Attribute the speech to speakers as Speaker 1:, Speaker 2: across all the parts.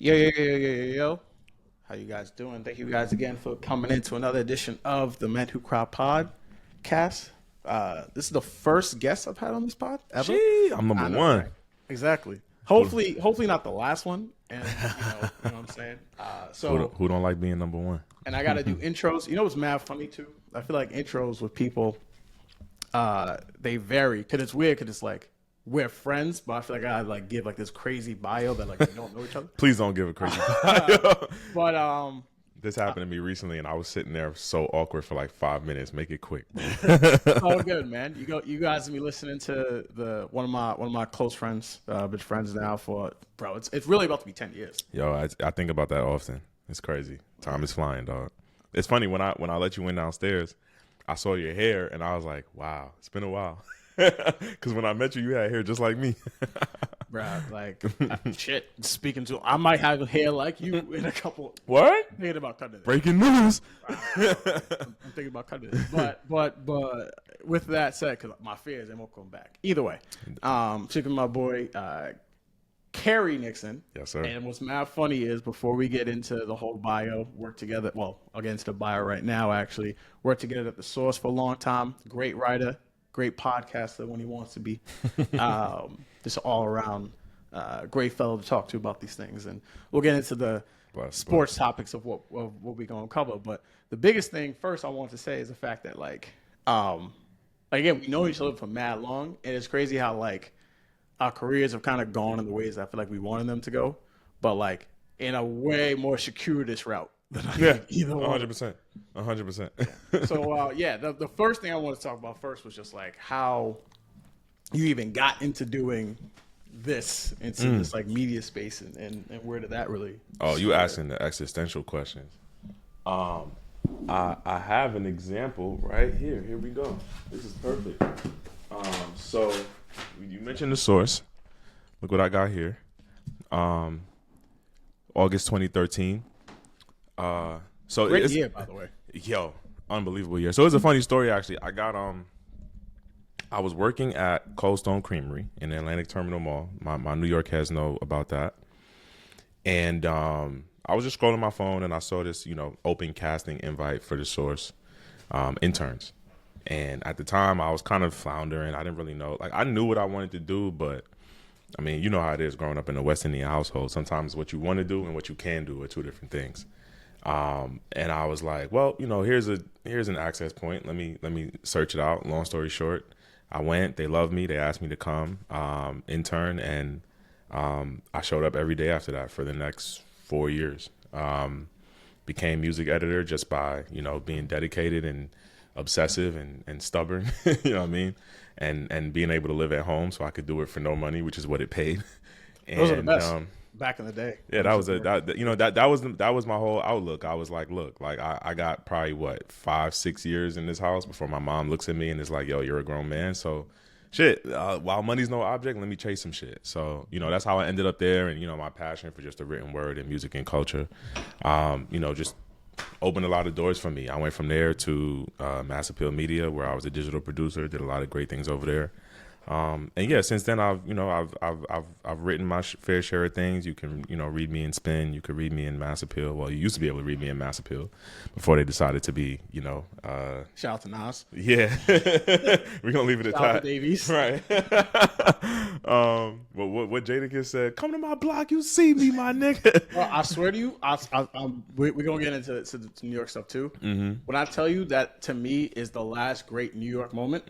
Speaker 1: Yo. How you guys doing? Thank you guys again for coming into another edition of the Men Who Cry podcast. This is the first guest I've had on this pod ever.
Speaker 2: Gee, I'm number one.
Speaker 1: Right? Exactly. Hopefully not the last one. And you know what I'm saying?
Speaker 2: Who don't like being number one?
Speaker 1: And I got to do intros. You know what's mad funny too? I feel like intros with people, they vary. Because it's weird because it's like, we're friends, but I feel like I like give like this crazy bio that like we don't know each other.
Speaker 2: Please don't give a crazy bio.
Speaker 1: But
Speaker 2: this happened to me recently, and I was sitting there so awkward for like 5 minutes. Make it quick.
Speaker 1: Oh, good, man. You guys will be listening to one of my close friends, been friends now for bro. It's really about to be 10 years.
Speaker 2: Yo, I think about that often. It's crazy. Time is flying, dog. It's funny when I let you in downstairs, I saw your hair, and I was like, wow, it's been a while. Because when I met you, you had hair just like me.
Speaker 1: Bruh, like, shit. Speaking to, I might have hair like you in a couple.
Speaker 2: What?
Speaker 1: I'm thinking about cutting it.
Speaker 2: Breaking news.
Speaker 1: I'm thinking about cutting it. But with that said, because my fear is they won't come back. Either way, checking my boy, Khari Nixon.
Speaker 2: Yes, sir.
Speaker 1: And what's mad funny is before we get into the whole bio, work together. Well, I'll get into the bio right now, actually. Worked together at The Source for a long time. Great writer. Great podcaster when he wants to be. Just all around great fellow to talk to about these things. And we'll get into the sports topics of what we're going to cover. But the biggest thing first I want to say is the fact that again, we know each other for mad long. And it's crazy how like our careers have kind of gone in the ways I feel like we wanted them to go. But like in a way more circuitous route.
Speaker 2: Yeah, either 100%. 100%.
Speaker 1: So, the first thing I want to talk about first was just like how you even got into doing this into this like media space and where did that really?
Speaker 2: Oh, you asking the existential questions. I have an example right here. Here we go. This is perfect. So you mentioned The Source. Look what I got here. August 2013. So
Speaker 1: great year, by the way.
Speaker 2: Yo, unbelievable year. So it's a funny story actually. I was working at Cold Stone Creamery in the Atlantic Terminal Mall. My New York heads know about that. And I was just scrolling my phone and I saw this, open casting invite for The Source interns. And at the time I was kind of floundering. I didn't really know. Like I knew what I wanted to do, but I mean, you know how it is growing up in a West Indian household. Sometimes what you want to do and what you can do are two different things. And I was like, well, here's an access point. Let me search it out. Long story short, I went, they loved me. They asked me to come, intern. And, I showed up every day after that for the next 4 years. Became music editor just by, being dedicated and obsessive and stubborn, you know what I mean? And being able to live at home so I could do it for no money, which is what it paid. And,
Speaker 1: those are the best. Back in the day.
Speaker 2: Yeah, that was my whole outlook. I was like, look, like I got probably 5-6 years in this house before my mom looks at me and is like, yo, you're a grown man. So shit, while money's no object, let me chase some shit. So, that's how I ended up there. And, my passion for just the written word and music and culture, just opened a lot of doors for me. I went from there to Mass Appeal Media, where I was a digital producer, did a lot of great things over there. And yeah, since then I've written my fair share of things. You can, read me in Spin. You could read me in Mass Appeal. Well, you used to be able to read me in Mass Appeal before they decided to be,
Speaker 1: shout out to Nas.
Speaker 2: Yeah. We're going to leave it at
Speaker 1: shout out
Speaker 2: that.
Speaker 1: to Davies.
Speaker 2: Right. But what Jadakiss said, come to my block, you see me, my nigga.
Speaker 1: Well, I swear to you, we're going to get into the New York stuff too. Mm-hmm. When I tell you that to me is the last great New York moment,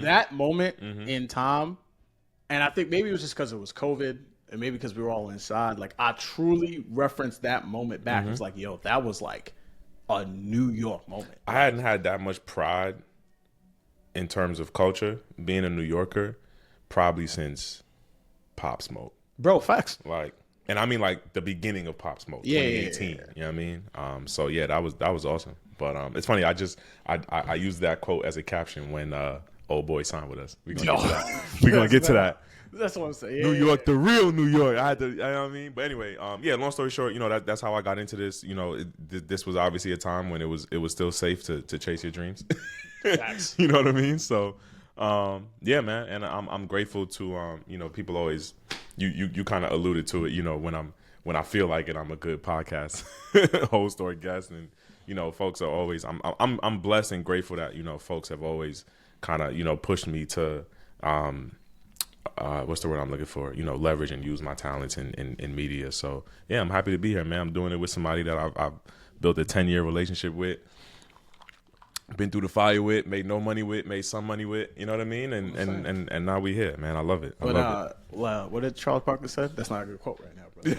Speaker 1: that moment in time, and I think maybe it was just because it was COVID and maybe because we were all inside, like I truly referenced that moment back. It was like, yo, that was like a New York moment.
Speaker 2: I hadn't had that much pride in terms of culture being a New Yorker probably since Pop Smoke.
Speaker 1: Bro, facts.
Speaker 2: Like, and I mean like the beginning of Pop Smoke, 2018. Yeah. You know what I mean? So yeah, that was awesome. But it's funny, I used that quote as a caption when Old Boy signed with us. We're gonna get to that. We're gonna get to that.
Speaker 1: That's what I'm saying.
Speaker 2: New York, the real New York. I had to, you know what I mean? But anyway, long story short, that's how I got into this. This was obviously a time when it was still safe to chase your dreams. You know what I mean? So, yeah, man. And I'm grateful to, people always you kind of alluded to it. When I feel like it, I'm a good podcast host or guest, and folks are always. I'm blessed and grateful that folks have always kind of pushed me to what's the word I'm looking for? Leverage and use my talents in media. So yeah, I'm happy to be here, man. I'm doing it with somebody that I've built a 10-year relationship with. Been through the fire with, made no money with, made some money with, you know what I mean? And now we here, man. I love it.
Speaker 1: What did Charles Barkley say? That's not a good quote right now, bro.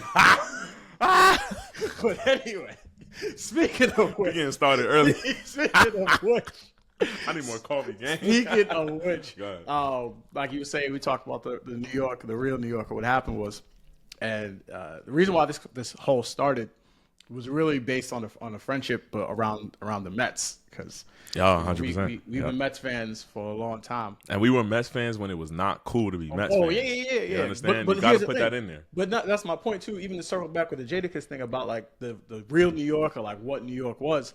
Speaker 1: But anyway, speaking of which,
Speaker 2: we getting started early.
Speaker 1: Speaking of which,
Speaker 2: I need more coffee, gang.
Speaker 1: Speaking of which, like you were saying, we talked about the New York, the real New York. What happened was, and the reason why this whole started was really based on a friendship around the Mets, because
Speaker 2: 100%.
Speaker 1: We've been Mets fans for a long time,
Speaker 2: and we were Mets fans when it was not cool to be Mets fans.
Speaker 1: Yeah.
Speaker 2: You understand? But you got to put that in there.
Speaker 1: But that's my point too. Even to circle back with the Jadakiss thing about like the real New York, or like what New York was,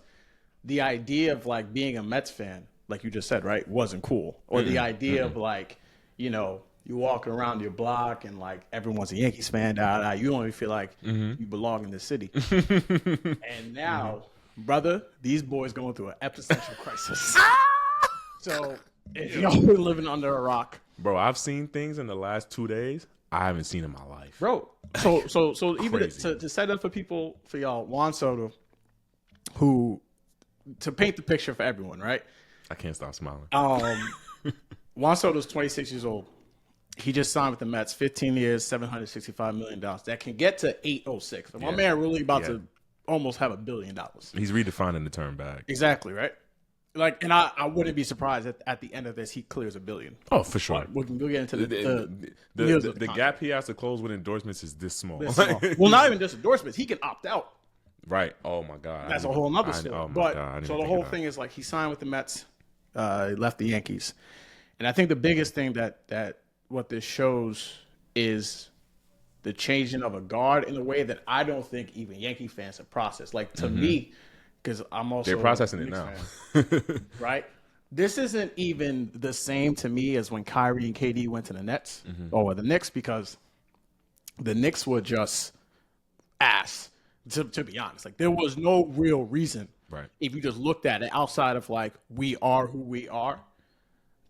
Speaker 1: the idea of like being a Mets fan, like you just said, right, wasn't cool. Or the idea of like, you walking around your block and like everyone's a Yankees fan, you don't even feel like you belong in the city. And now, brother, these boys going through an existential crisis. So if y'all been living under a rock,
Speaker 2: bro, I've seen things in the last 2 days I haven't seen in my life,
Speaker 1: bro. So even to set up for people, for y'all, Juan Soto, who, to paint the picture for everyone, right?
Speaker 2: I can't stop smiling.
Speaker 1: Juan Soto's 26 years old. He just signed with the Mets, 15 years, $765 million. That can get to 806. My man really about to almost have $1 billion.
Speaker 2: He's redefining the term bag.
Speaker 1: Exactly, right? Like, and I wouldn't be surprised at the end of this he clears $1 billion.
Speaker 2: Oh, for sure.
Speaker 1: We'll get into
Speaker 2: the gap he has to close with endorsements is this small.
Speaker 1: Well, not even just endorsements. He can opt out.
Speaker 2: Right. Oh my God.
Speaker 1: That's a whole nother story. So the whole thing is like he signed with the Mets, left the Yankees, and I think the biggest thing that what this shows is the changing of a guard in a way that I don't think even Yankee fans have processed. Like to me, because I'm also
Speaker 2: they're processing it now,
Speaker 1: right? This isn't even the same to me as when Kyrie and KD went to the Nets or the Knicks, because the Knicks were just ass. To be honest, like there was no real reason,
Speaker 2: right?
Speaker 1: If you just looked at it outside of like we are who we are,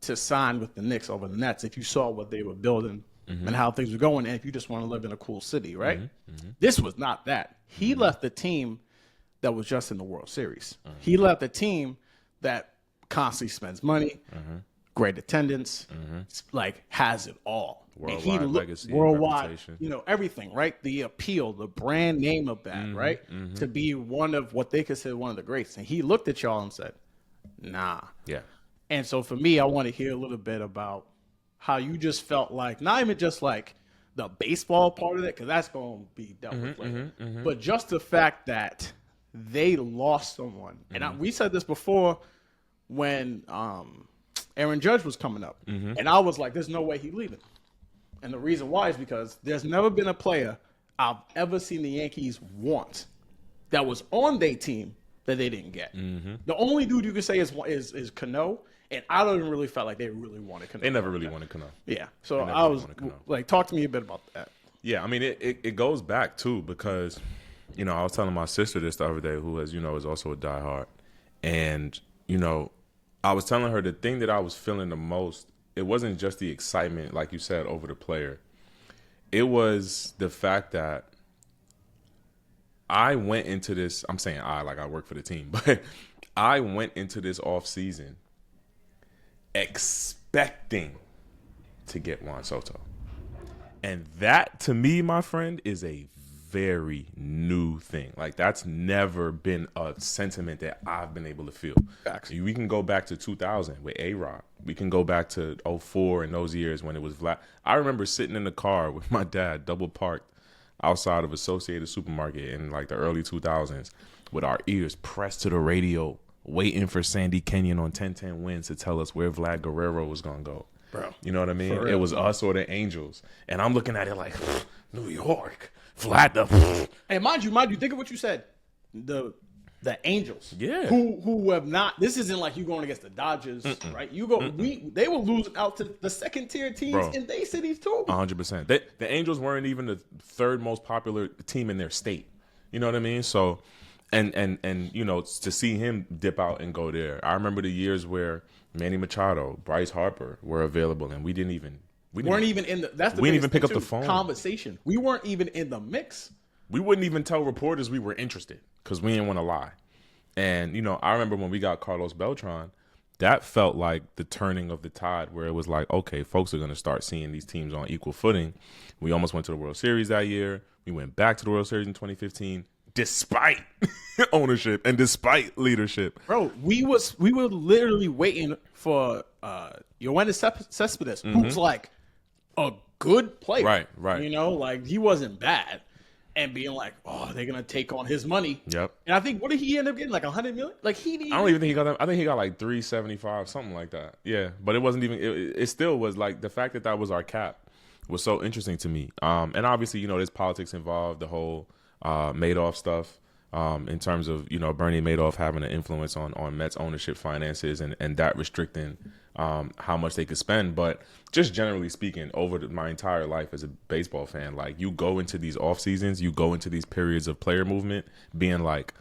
Speaker 1: to sign with the Knicks over the Nets. If you saw what they were building and how things were going, and if you just want to live in a cool city, right? This was not that. He left the team that was just in the World Series. He left a team that constantly spends money, great attendance, like has it all.
Speaker 2: Worldwide legacy,
Speaker 1: worldwide,
Speaker 2: reputation.
Speaker 1: Everything, right? The appeal, the brand name of that, right? To be one of what they consider one of the greats. And he looked at y'all and said, nah.
Speaker 2: Yeah.
Speaker 1: And so for me, I want to hear a little bit about how you just felt like, not even just like the baseball part of it, because that's going to be dealt with later, but just the fact that they lost someone. And we said this before when Aaron Judge was coming up. And I was like, there's no way he's leaving. And the reason why is because there's never been a player I've ever seen the Yankees want that was on their team that they didn't get. The only dude you can say is Cano, and I don't even really felt like they really wanted Cano.
Speaker 2: They never really wanted Cano.
Speaker 1: Yeah. So I was like, talk to me a bit about that.
Speaker 2: Yeah, I mean, it goes back too, because I was telling my sister this the other day, who is also a diehard, and I was telling her the thing that I was feeling the most. It wasn't just the excitement, like you said, over the player. It was the fact that I went into this. I'm saying like I work for the team, but I went into this off season expecting to get Juan Soto, and that to me, my friend, is a very new thing. Like that's never been a sentiment that I've been able to feel.
Speaker 1: Facts.
Speaker 2: We can go back to 2000 with A-Rod. We can go back to 2004 and those years when it was Vlad. I remember sitting in the car with my dad, double parked outside of Associated Supermarket in like the early 2000s with our ears pressed to the radio, waiting for Sandy Kenyon on 1010 Wins to tell us where Vlad Guerrero was going to go.
Speaker 1: Bro.
Speaker 2: You know what I mean? It was us or the Angels. And I'm looking at it like, New York, Vlad the...
Speaker 1: And mind you, think of what you said. The the Angels.
Speaker 2: Yeah.
Speaker 1: Who have not. This isn't like you going against the Dodgers, right? You go. They were losing out to the second tier teams
Speaker 2: Bro.
Speaker 1: in their cities too.
Speaker 2: 100%. The Angels weren't even the third most popular team in their state. You know what I mean? So, and you know, to see him dip out and go there. I remember the years where Manny Machado, Bryce Harper were available, and we didn't even
Speaker 1: in the. That's the
Speaker 2: we didn't even
Speaker 1: biggest
Speaker 2: pick up
Speaker 1: thing,
Speaker 2: the
Speaker 1: too.
Speaker 2: phone.
Speaker 1: Conversation. We weren't even in the mix.
Speaker 2: We wouldn't even tell reporters we were interested because we didn't want to lie. And, you know, I remember when we got Carlos Beltran, that felt like the turning of the tide where it was like, okay, folks are going to start seeing these teams on equal footing. We almost went to the World Series that year. We went back to the World Series in 2015, despite ownership and despite leadership.
Speaker 1: Bro, we were literally waiting for Yoenis Cespedes, who's like a good player.
Speaker 2: Right.
Speaker 1: You know, like he wasn't bad. And being like, oh, they're gonna take on his money.
Speaker 2: Yep.
Speaker 1: And I think what did he end up getting? Like $100 million? Like he didn't.
Speaker 2: I don't even think he got that. I think he got like 375, something like that. Yeah, but it wasn't even. It still was like the fact that was our cap was so interesting to me. And obviously, you know, there's politics involved. The whole Madoff stuff. In terms of, you know, Bernie Madoff having an influence on Mets ownership finances and that restricting how much they could spend. But just generally speaking, over my entire life as a baseball fan, like you go into these off seasons, you go into these periods of player movement being like,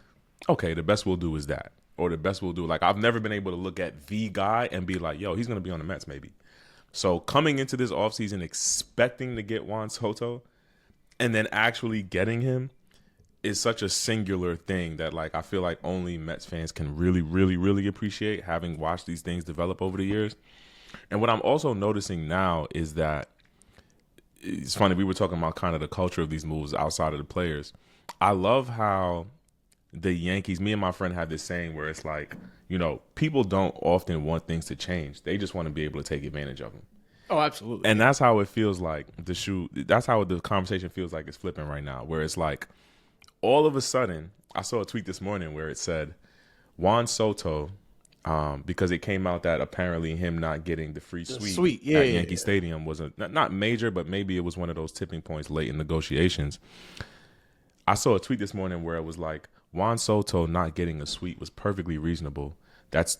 Speaker 2: okay, the best we'll do is that. Or the best we'll do. Like I've never been able to look at the guy and be like, yo, he's going to be on the Mets maybe. So coming into this offseason expecting to get Juan Soto and then actually getting him is such a singular thing that like I feel like only Mets fans can really, really, really appreciate, having watched these things develop over the years. And what I'm also noticing now is that it's funny, we were talking about kind of the culture of these moves outside of the players. I love how the Yankees, me and my friend had this saying where it's like, you know, people don't often want things to change. They just want to be able to take advantage of them.
Speaker 1: Oh, absolutely.
Speaker 2: And that's how it feels like that's how the conversation feels like it's flipping right now, where it's like, all of a sudden, I saw a tweet this morning where it said Juan Soto, because it came out that apparently him not getting the free suite at Yankee Stadium was not major, but maybe it was one of those tipping points late in negotiations. I saw a tweet this morning where it was like, Juan Soto not getting a suite was perfectly reasonable. That's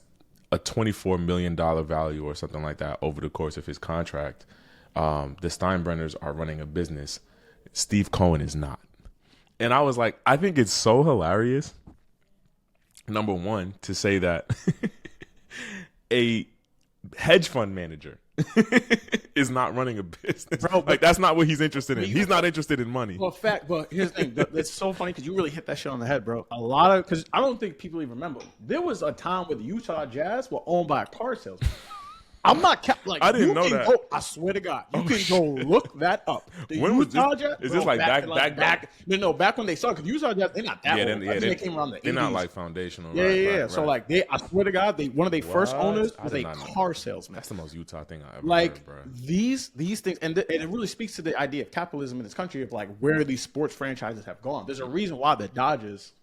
Speaker 2: a $24 million value or something like that over the course of his contract. The Steinbrenners are running a business. Steve Cohen is not. And I was like, I think it's so hilarious, number one, to say that a hedge fund manager is not running a business. Bro, like, that's not what he's interested in. He's not interested in money.
Speaker 1: Well, but here's the thing. It's so funny because you really hit that shit on the head, bro. Because I don't think people even remember. There was a time where the Utah Jazz were owned by a car salesman. I'm not like
Speaker 2: I didn't know that.
Speaker 1: I swear to God, you can go look that up. The
Speaker 2: when
Speaker 1: Utah
Speaker 2: was this?
Speaker 1: Jazz,
Speaker 2: is this like back?
Speaker 1: No, back when they started. Because Utah Jazz, they're not that old. They came around the 80s.
Speaker 2: They're not like foundational.
Speaker 1: Yeah.
Speaker 2: Right.
Speaker 1: So like I swear to God, one of their first owners was a car salesman.
Speaker 2: That's the most Utah thing I ever
Speaker 1: heard, bro.
Speaker 2: Like
Speaker 1: these things, and it really speaks to the idea of capitalism in this country of like where these sports franchises have gone. There's a reason why the Dodgers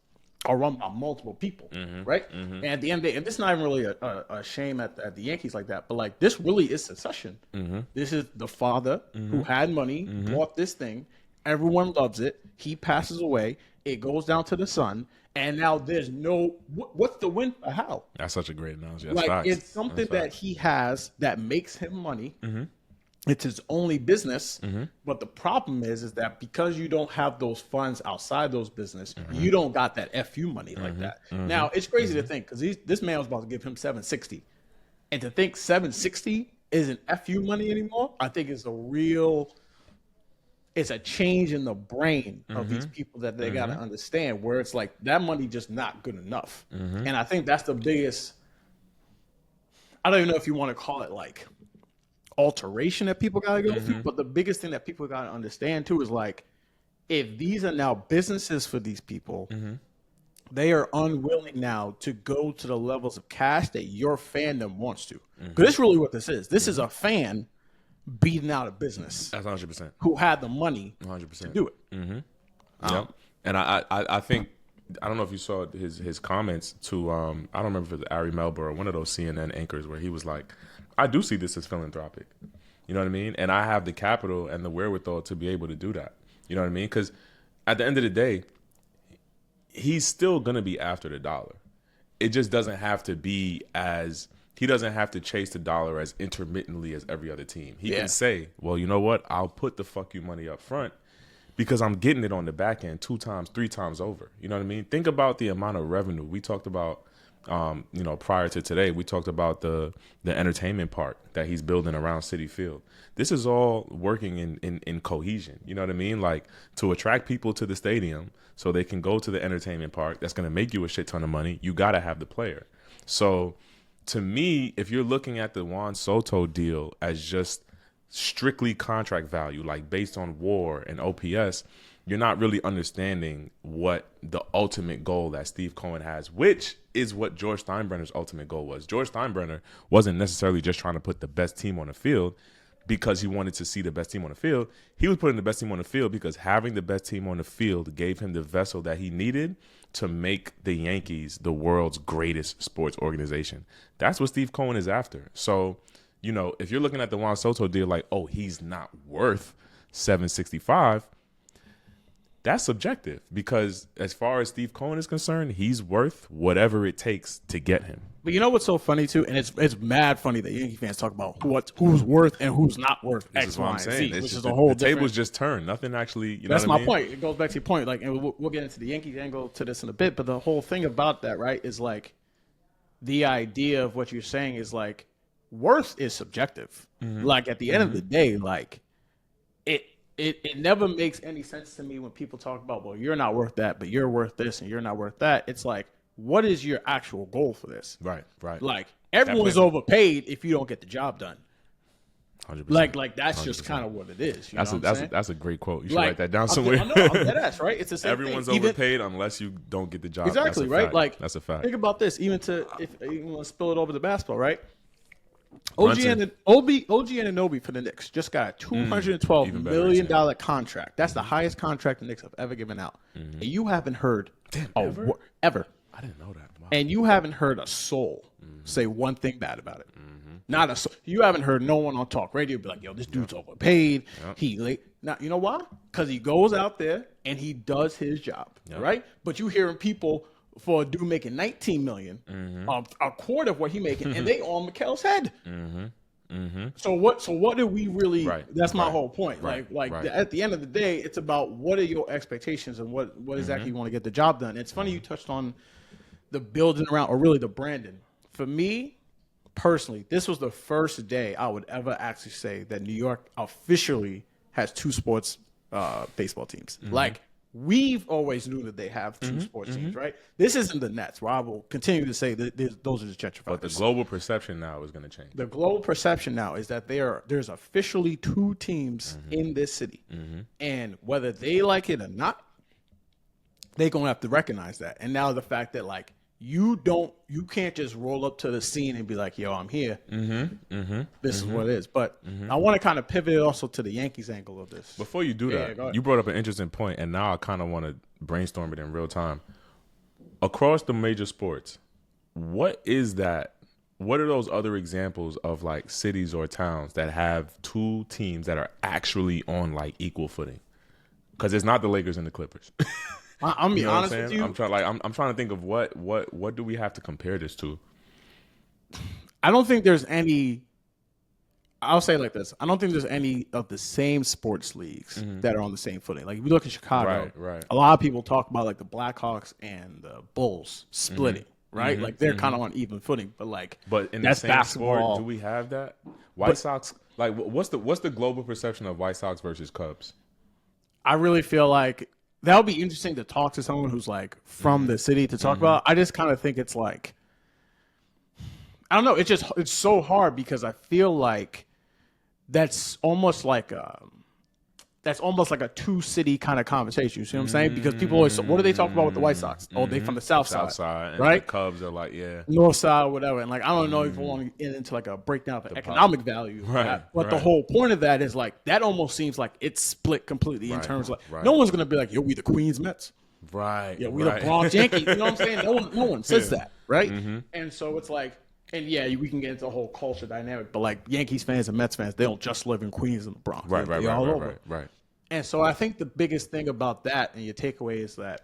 Speaker 1: are run by multiple people, right? And at the end of the day, and this is not even really a shame at the Yankees like that, but like this really is succession. This is the father who had money, bought this thing, everyone loves it, he passes away, it goes down to the son, and now there's no, what's the win for Hal?
Speaker 2: That's such a great analogy. That's
Speaker 1: like
Speaker 2: facts.
Speaker 1: It's something that he has that makes him money. It's his only business, but the problem is that because you don't have those funds outside those business, you don't got that FU money like that. Now it's crazy to think because this man was about to give him 760, and to think 760 isn't FU money anymore, I think it's a change in the brain of these people that they got to understand, where it's like that money just not good enough, and I think that's the biggest. I don't even know if you want to call it like alteration that people gotta go through, but the biggest thing that people gotta understand too is like, if these are now businesses for these people, they are unwilling now to go to the levels of cash that your fandom wants to. Because that's really what this is. This is a fan beating out a business.
Speaker 2: That's 100%.
Speaker 1: Who had the money
Speaker 2: 100%
Speaker 1: to do it.
Speaker 2: Yep. And I think, I don't know if you saw his comments to I don't remember if it was Ari Melber or one of those CNN anchors where he was like, I do see this as philanthropic. You know what I mean? And I have the capital and the wherewithal to be able to do that. You know what I mean? Because at the end of the day, he's still gonna be after the dollar. It just doesn't have to be as he doesn't have to chase the dollar as intermittently as every other team. He can say, well, you know what? I'll put the fuck you money up front because I'm getting it on the back end 2 times, 3 times over. You know what I mean? Think about the amount of revenue. We talked about, prior to today, we talked about the entertainment park that he's building around Citi Field. This is all working in cohesion. You know what I mean? Like, to attract people to the stadium so they can go to the entertainment park that's going to make you a shit ton of money, you got to have the player. So to me, if you're looking at the Juan Soto deal as just strictly contract value, like based on WAR and OPS, you're not really understanding what the ultimate goal that Steve Cohen has, which is what George Steinbrenner's ultimate goal was. George Steinbrenner wasn't necessarily just trying to put the best team on the field because he wanted to see the best team on the field. He was putting the best team on the field because having the best team on the field gave him the vessel that he needed to make the Yankees the world's greatest sports organization. That's what Steve Cohen is after. So, if you're looking at the Juan Soto deal like, oh, he's not worth $765, that's subjective because as far as Steve Cohen is concerned, he's worth whatever it takes to get him.
Speaker 1: But you know what's so funny too, and it's mad funny that Yankee fans talk about who's worth and who's not worth
Speaker 2: This
Speaker 1: X,
Speaker 2: is what
Speaker 1: Y,
Speaker 2: I'm
Speaker 1: and
Speaker 2: saying.
Speaker 1: Z,
Speaker 2: It's
Speaker 1: which
Speaker 2: just
Speaker 1: is a whole
Speaker 2: the
Speaker 1: different.
Speaker 2: tables just turned. Nothing actually.
Speaker 1: That's
Speaker 2: know what
Speaker 1: my
Speaker 2: I mean?
Speaker 1: point. It goes back to your point. Like, and we'll get into the Yankees angle to this in a bit. But the whole thing about that, right, is like the idea of what you're saying is like worth is subjective. Like at the end of the day, like it never makes any sense to me when people talk about, well, you're not worth that, but you're worth this and you're not worth that. It's like, what is your actual goal for this?
Speaker 2: Right.
Speaker 1: Like everyone's overpaid if you don't get the job done.
Speaker 2: 100%.
Speaker 1: Like that's
Speaker 2: 100%.
Speaker 1: just kind of what it is. You know what I'm saying?
Speaker 2: That's a great quote. You should
Speaker 1: Like,
Speaker 2: write that down somewhere.
Speaker 1: I'm dead ass, right? It's the same
Speaker 2: Everyone's
Speaker 1: thing.
Speaker 2: overpaid unless you don't get the job.
Speaker 1: Exactly,
Speaker 2: That's a
Speaker 1: right?
Speaker 2: fact.
Speaker 1: Like
Speaker 2: that's a fact.
Speaker 1: Think about this. Even if you want to spill it over to basketball, right?
Speaker 2: Brunson.
Speaker 1: OG Anunoby for the Knicks just got a $212
Speaker 2: even better
Speaker 1: million
Speaker 2: example.
Speaker 1: contract. That's the highest contract the Knicks have ever given out. And you haven't heard
Speaker 2: ever?
Speaker 1: ever.
Speaker 2: I didn't know that. Wow.
Speaker 1: And you haven't heard a soul say one thing bad about it. Not a soul. You haven't heard no one on talk radio be like, yo, this dude's overpaid. He late. Now, you know why? Because he goes out there and he does his job, right? But you hearing people for a dude making $19 million, a quarter of what he making, and they on Mikel's head. So what do we really?
Speaker 2: Right.
Speaker 1: That's my whole point.
Speaker 2: Right.
Speaker 1: Like
Speaker 2: Right.
Speaker 1: at the end of the day, it's about what are your expectations and what exactly you want to get the job done. It's funny you touched on the building around, or really the branding. For me personally, this was the first day I would ever actually say that New York officially has 2 sports baseball teams. Like, we've always knew that they have 2 sports teams, right? This isn't the Nets, where I will continue to say that those are the gentrifiers.
Speaker 2: But the global perception now is going to change.
Speaker 1: The global perception now is that there's officially 2 teams in this city. And whether they like it or not, they're going to have to recognize that. And now the fact that, like, you can't just roll up to the scene and be like, yo, I'm here. This is what it is. But I want to kind of pivot also to the Yankees angle of this.
Speaker 2: Before you do
Speaker 1: go
Speaker 2: that,
Speaker 1: ahead.
Speaker 2: you brought up an interesting point, and now I kind of want to brainstorm it in real time. Across the major sports, what is that? What are those other examples of like cities or towns that have 2 teams that are actually on like equal footing? Because it's not the Lakers and the Clippers.
Speaker 1: I'm be
Speaker 2: You know what I'm
Speaker 1: honest
Speaker 2: saying?
Speaker 1: with you.
Speaker 2: I'm trying to think of what do we have to compare this to?
Speaker 1: I don't think there's any. I'll say it like this: I don't think there's any of the same sports leagues that are on the same footing. Like if we look at Chicago,
Speaker 2: Right.
Speaker 1: a lot of people talk about like the Blackhawks and the Bulls splitting, right? Like they're kind of on even footing, but like
Speaker 2: But in
Speaker 1: that's
Speaker 2: the same
Speaker 1: basketball.
Speaker 2: sport, do we have that? White Sox, like what's the global perception of White Sox versus Cubs?
Speaker 1: I really feel like that would be interesting to talk to someone who's like from the city to talk about. I just kind of think it's like, I don't know. It's so hard because I feel like that's almost like a 2-city kind of conversation. You see what I'm saying? Because people always, what do they talk about with the White Sox? Oh, they from the South Side,
Speaker 2: and
Speaker 1: right?
Speaker 2: The Cubs are like,
Speaker 1: North Side, whatever. And like, I don't know if we want to get into like a breakdown of the economic value of that. But the whole point of that is like, that almost seems like it's split completely in terms of like, no one's going to be like, yo, we the Queens Mets.
Speaker 2: right.
Speaker 1: Yeah, we the Bronx Yankees. You know what I'm saying? No one says that, right? And so it's like, and yeah, we can get into the whole culture dynamic, but like Yankees fans and Mets fans, they don't just live in Queens and the Bronx. They're all over.
Speaker 2: Right.
Speaker 1: And so I think the biggest thing about that and your takeaway is that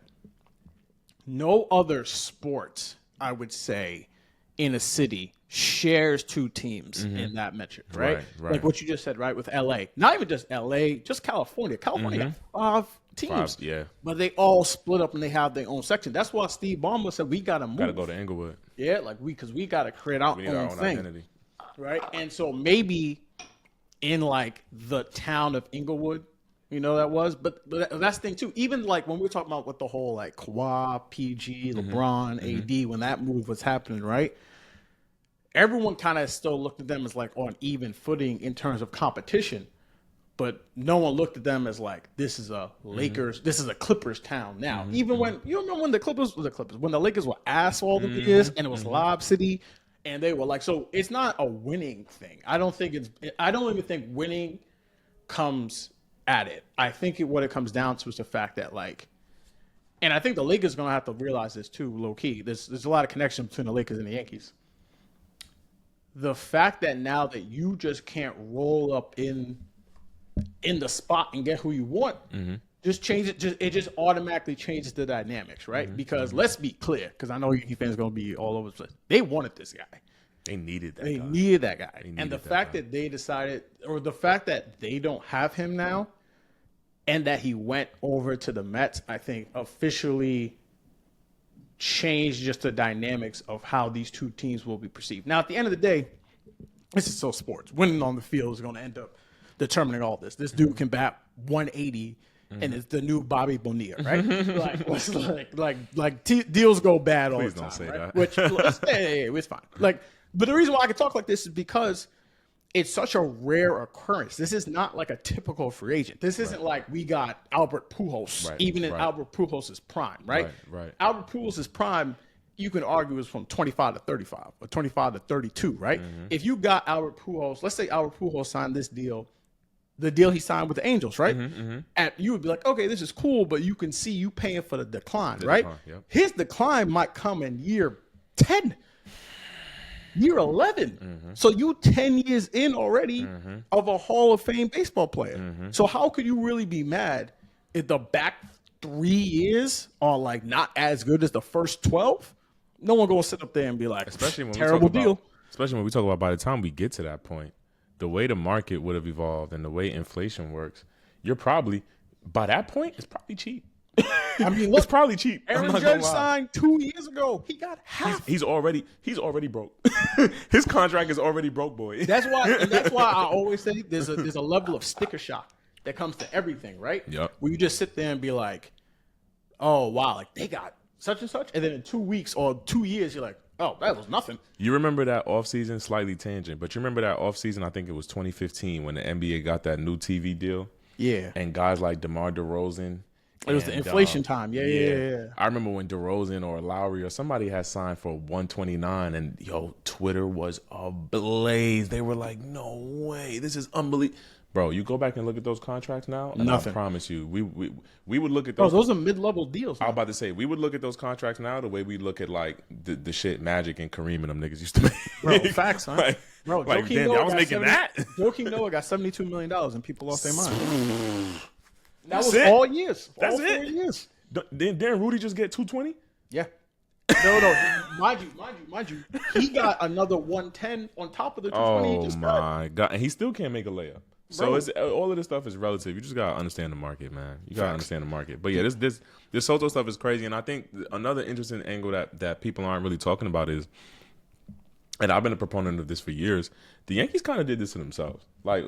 Speaker 1: no other sport, I would say, in a city shares two teams in that metric, right?
Speaker 2: Right.
Speaker 1: Like what you just said, right? With LA, not even just LA, just California. California got 5 teams,
Speaker 2: Yeah.
Speaker 1: but they all split up and they have their own section. That's why Steve Ballmer said we gotta move.
Speaker 2: Gotta go to Inglewood.
Speaker 1: Yeah, like because we gotta create our
Speaker 2: We need
Speaker 1: own
Speaker 2: our own
Speaker 1: thing,
Speaker 2: identity.
Speaker 1: right? And so maybe in like the town of Inglewood, that was, but that's the thing too. Even like when we were talking about what the whole like Kawhi, PG, LeBron, AD, when that move was happening, right? Everyone kind of still looked at them as like on even footing in terms of competition, but no one looked at them as like this is a Lakers, this is a Clippers town now. Even when you remember when the Clippers when the Lakers were ass all the years and it was Lob City, and they were like, so it's not a winning thing. I don't even think winning comes at it. I think what it comes down to is the fact that like, and I think the Lakers are gonna have to realize this too, low key. There's a lot of connection between the Lakers and the Yankees. The fact that now that you just can't roll up in the spot and get who you want, just change it. It just automatically changes the dynamics, right? Because let's be clear, because I know Yankee fans are gonna be all over the place. They wanted this guy.
Speaker 2: They needed that.
Speaker 1: They
Speaker 2: guy.
Speaker 1: needed that guy.
Speaker 2: needed
Speaker 1: And the
Speaker 2: that
Speaker 1: fact
Speaker 2: guy.
Speaker 1: that they decided, or the fact that they don't have him now, and that he went over to the Mets, I think officially changed just the dynamics of how these two teams will be perceived. Now, at the end of the day, this is still sports. Winning on the field is going to end up determining all this. This dude can bat 180, and it's the new Bobby Bonilla, right? Deals go bad all
Speaker 2: Please
Speaker 1: the time.
Speaker 2: don't say
Speaker 1: right?
Speaker 2: that.
Speaker 1: Which, it's fine. But the reason why I can talk like this is because it's such a rare occurrence. This is not like a typical free agent. This isn't like we got Albert Pujols, even in Albert Pujols' prime, right?
Speaker 2: Right.
Speaker 1: Albert Pujols' prime, you can argue, is from 25 to 35 or 25 to 32, right? If you got Albert Pujols, let's say Albert Pujols signed this deal, the deal he signed with the Angels, right? You would be like, okay, this is cool, but you can see you paying for the decline, right?
Speaker 2: Yep.
Speaker 1: His decline might come in year 10. Year 11. So you 10 years in already of a Hall of Fame baseball player. So how could you really be mad if the back 3 years are like not as good as the first 12? No one gonna sit up there and be like,
Speaker 2: Especially when
Speaker 1: terrible
Speaker 2: we talk
Speaker 1: deal.
Speaker 2: About, especially when we talk about by the time we get to that point, the way the market would have evolved and the way inflation works, you're probably by that point it's probably cheap.
Speaker 1: I mean,
Speaker 2: It's
Speaker 1: look,
Speaker 2: probably cheap. I'm
Speaker 1: Aaron
Speaker 2: not gonna
Speaker 1: Judge
Speaker 2: lie.
Speaker 1: signed 2 years ago. He got half.
Speaker 2: He's already broke. His contract is already broke, boy.
Speaker 1: That's why I always say there's a level of sticker shock that comes to everything, right?
Speaker 2: Yep.
Speaker 1: Where you just sit there and be like, oh wow, like they got such and such, and then in 2 weeks or 2 years, you're like, oh, that was nothing.
Speaker 2: You remember that offseason, slightly tangent, but you remember that offseason, I think it was 2015 when the NBA got that new TV deal?
Speaker 1: Yeah.
Speaker 2: And guys like DeMar DeRozan.
Speaker 1: It was the inflation time. Yeah.
Speaker 2: I remember when DeRozan or Lowry or somebody had signed for 129 and Twitter was ablaze. They were like, no way, this is unbelievable. Bro, you go back and look at those contracts now, and
Speaker 1: Nothing.
Speaker 2: I promise you, we would look at
Speaker 1: Bro,
Speaker 2: those.
Speaker 1: those are mid-level deals.
Speaker 2: I was about to say, we would look at those contracts now the way we look at like the shit Magic and Kareem and them niggas used to make.
Speaker 1: Bro, facts, huh?
Speaker 2: Like,
Speaker 1: Bro,
Speaker 2: like damn, y'all was making that.
Speaker 1: Joakim Noah got $72 million and people lost their mind. That was
Speaker 2: it.
Speaker 1: all years.
Speaker 2: That's
Speaker 1: all 4
Speaker 2: it.
Speaker 1: years.
Speaker 2: Didn't Rudy just get 220?
Speaker 1: Yeah. No. Mind you. He got another 110 on top of the 220 he just got.
Speaker 2: My God. And he still can't make a layup. So
Speaker 1: Bro.
Speaker 2: it's all of this stuff is relative. You just gotta understand the market, man. You gotta understand the market. But yeah, this Soto stuff is crazy. And I think another interesting angle that people aren't really talking about is, and I've been a proponent of this for years, the Yankees kind of did this to themselves. Like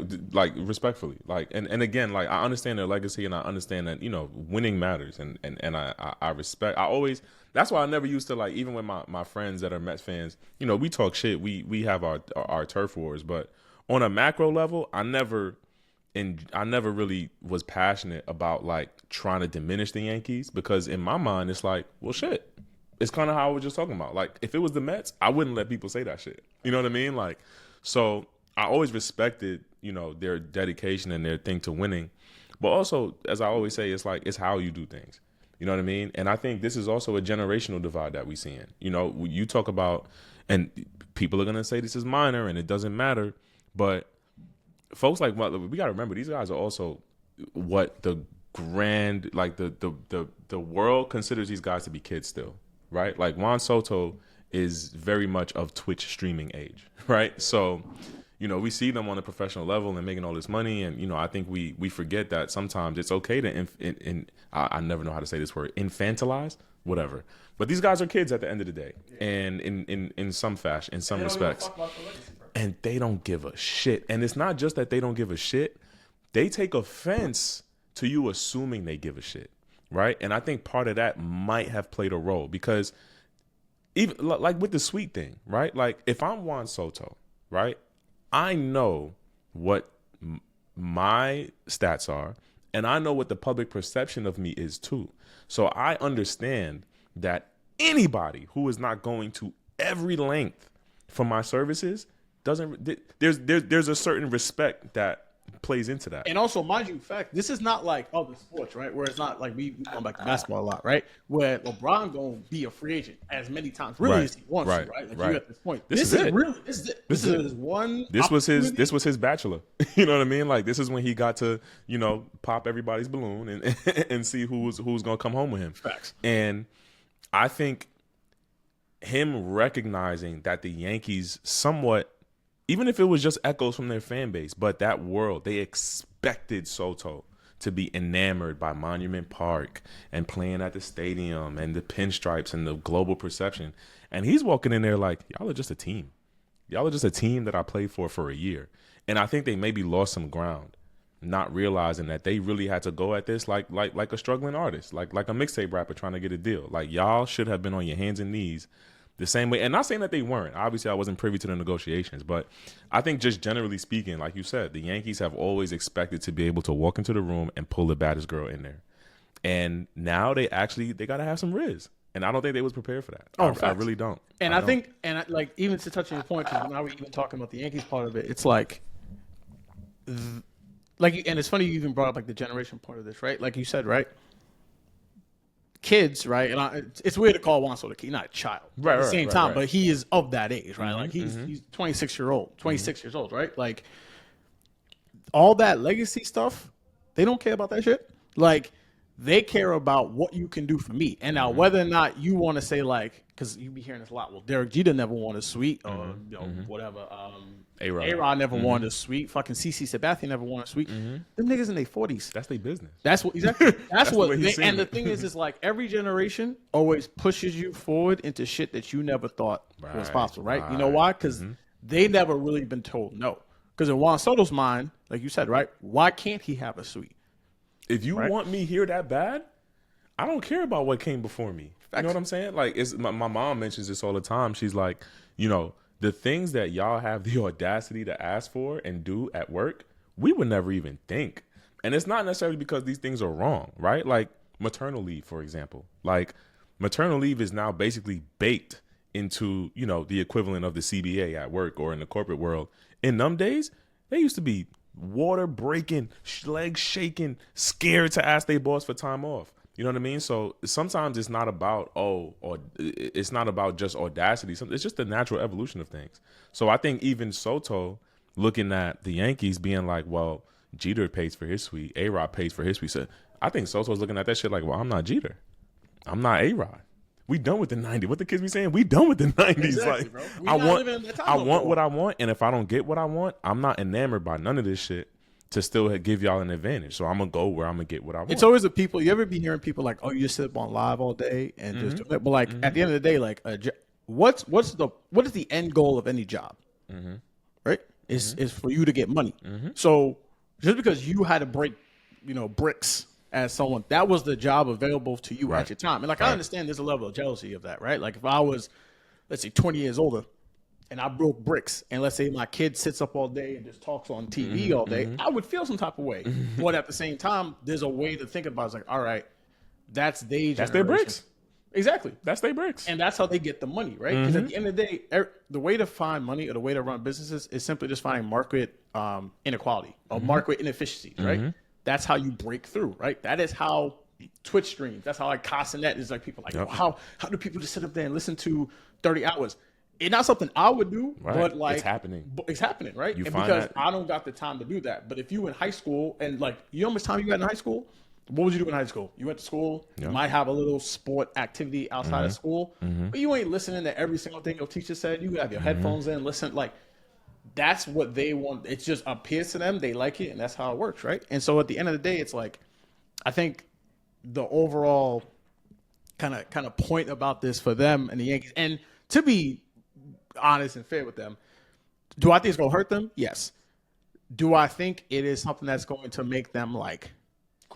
Speaker 2: respectfully. Like and again, like I understand their legacy and I understand that, winning matters and I respect. That's why I never used to, like, even with my friends that are Mets fans, we talk shit. We have our turf wars, but on a macro level, I never really was passionate about like trying to diminish the Yankees, because in my mind it's like, well, shit. It's kind of how I was just talking about. Like, if it was the Mets, I wouldn't let people say that shit. You know what I mean? Like, so I always respected, their dedication and their thing to winning. But also, as I always say, it's how you do things. You know what I mean? And I think this is also a generational divide that we see in. You talk about, and people are going to say this is minor and it doesn't matter, but folks like, we got to remember, these guys are also what the grand, like the world considers these guys to be kids still, right? Like Juan Soto is very much of Twitch streaming age, right? So, we see them on a professional level and making all this money, and I think we forget that sometimes it's okay to I never know how to say this word, infantilize, whatever. But these guys are kids at the end of the day, and in some fashion, in some respects, and they don't give a shit. And it's not just that they don't give a shit; they take offense to you assuming they give a shit, right? And I think part of that might have played a role because even like with the sweet thing, right? Like if I'm Juan Soto, right? I know what my stats are, and I know what the public perception of me is too. So I understand that anybody who is not going to every length for my services there's a certain respect that plays into that.
Speaker 1: And also, mind you, fact, this is not like other sports, right? Where it's not like we going back to basketball a lot, right? Where LeBron gonna be a free agent as many times really as he wants to, right? Like you at this point. This is it. Really this is one.
Speaker 2: This was his bachelor. You know what I mean? Like this is when he got to, pop everybody's balloon and see who's gonna come home with him.
Speaker 1: Facts.
Speaker 2: And I think him recognizing that the Yankees somewhat, even if it was just echoes from their fan base, but that world, they expected Soto to be enamored by Monument Park and playing at the stadium and the pinstripes and the global perception. And he's walking in there like, y'all are just a team. Y'all are just a team that I played for a year. And I think they maybe lost some ground, not realizing that they really had to go at this like a struggling artist, like a mixtape rapper trying to get a deal. Like y'all should have been on your hands and knees the same way. And not saying that they weren't. Obviously, I wasn't privy to the negotiations. But I think just generally speaking, like you said, the Yankees have always expected to be able to walk into the room and pull the baddest girl in there. And now they got to have some riz. And I don't think they was prepared for that. I really don't.
Speaker 1: And I think, like, even to touch on your point, because now we're even talking about the Yankees part of it, it's like, and it's funny you even brought up, like, the generation part of this, right? Like you said, right? Kids, right? And it's weird to call Juan Soto a kid, not a child. Right, at the same time, but he is of that age, right? Like he's 26 years old, right? Like all that legacy stuff, they don't care about that shit. Like they care about what you can do for me. And now whether or not you want to say like, because you be hearing this a lot. Well, Derek Jeter never wanted a suite or whatever. A-Rod never wanted a suite. Fucking CC Sabathia never wanted a suite. Them niggas in their 40s.
Speaker 2: That's their business.
Speaker 1: That's what exactly. That's what. And the thing is like every generation always pushes you forward into shit that you never thought was possible, right? You know why? Because they never really been told no. Because in Juan Soto's mind, like you said, right? Why can't he have a suite?
Speaker 2: If you want me here that bad, I don't care about what came before me. You know what I'm saying? Like, my mom mentions this all the time. She's like, the things that y'all have the audacity to ask for and do at work, we would never even think. And it's not necessarily because these things are wrong, right? Like maternal leave, for example. Like maternal leave is now basically baked into, the equivalent of the CBA at work or in the corporate world. In them days, they used to be water breaking, legs shaking, scared to ask their boss for time off. You know what I mean? So sometimes it's not about, it's not about just audacity. It's just the natural evolution of things. So I think even Soto looking at the Yankees being like, well, Jeter pays for his suite, A-Rod pays for his suite. So I think Soto's looking at that shit like, well, I'm not Jeter. I'm not A-Rod. We done with the 90s. What the kids be saying? We done with the 90s.
Speaker 1: Exactly, bro. I
Speaker 2: want what I want, and if I don't get what I want, I'm not enamored by none of this shit to still give y'all an advantage. So I'm going to go where I'm going to get what I want.
Speaker 1: It's always the people, you ever be hearing people like, oh, you just sit up on live all day and just do that. But like at the end of the day, like what is the end goal of any job? Right? Is for you to get money. So just because you had to break, bricks as someone, that was the job available to you at your time. And like I understand there's a level of jealousy of that, right? Like if I was, let's say 20 years older, and I broke bricks, and let's say my kid sits up all day and just talks on TV all day, I would feel some type of way. But at the same time, there's a way to think about it. It's like, all right, that's their
Speaker 2: bricks.
Speaker 1: Exactly.
Speaker 2: That's their bricks.
Speaker 1: And that's how they get the money, right? Because at the end of the day, the way to find money or the way to run businesses is simply just finding market inequality or market inefficiencies, right? That's how you break through, right? That is how Twitch streams. That's how like Casanet is like people like, how do people just sit up there and listen to 30 hours? It's not something I would do, but like
Speaker 2: it's happening.
Speaker 1: It's happening, right? And because I don't got the time to do that. But if you in high school and like, you know how much time you got in high school? What would you do in high school? You went to school.
Speaker 2: Yeah.
Speaker 1: You might have a little sport activity outside of school, but you ain't listening to every single thing your teacher said. You have your headphones in, listen. Like, that's what they want. It just appears to them. They like it, and that's how it works, right? And so at the end of the day, it's like, I think the overall kind of point about this for them and the Yankees, and to be honest and fair with them, do I think it's going to hurt them? Yes. Do I think it is something that's going to make them like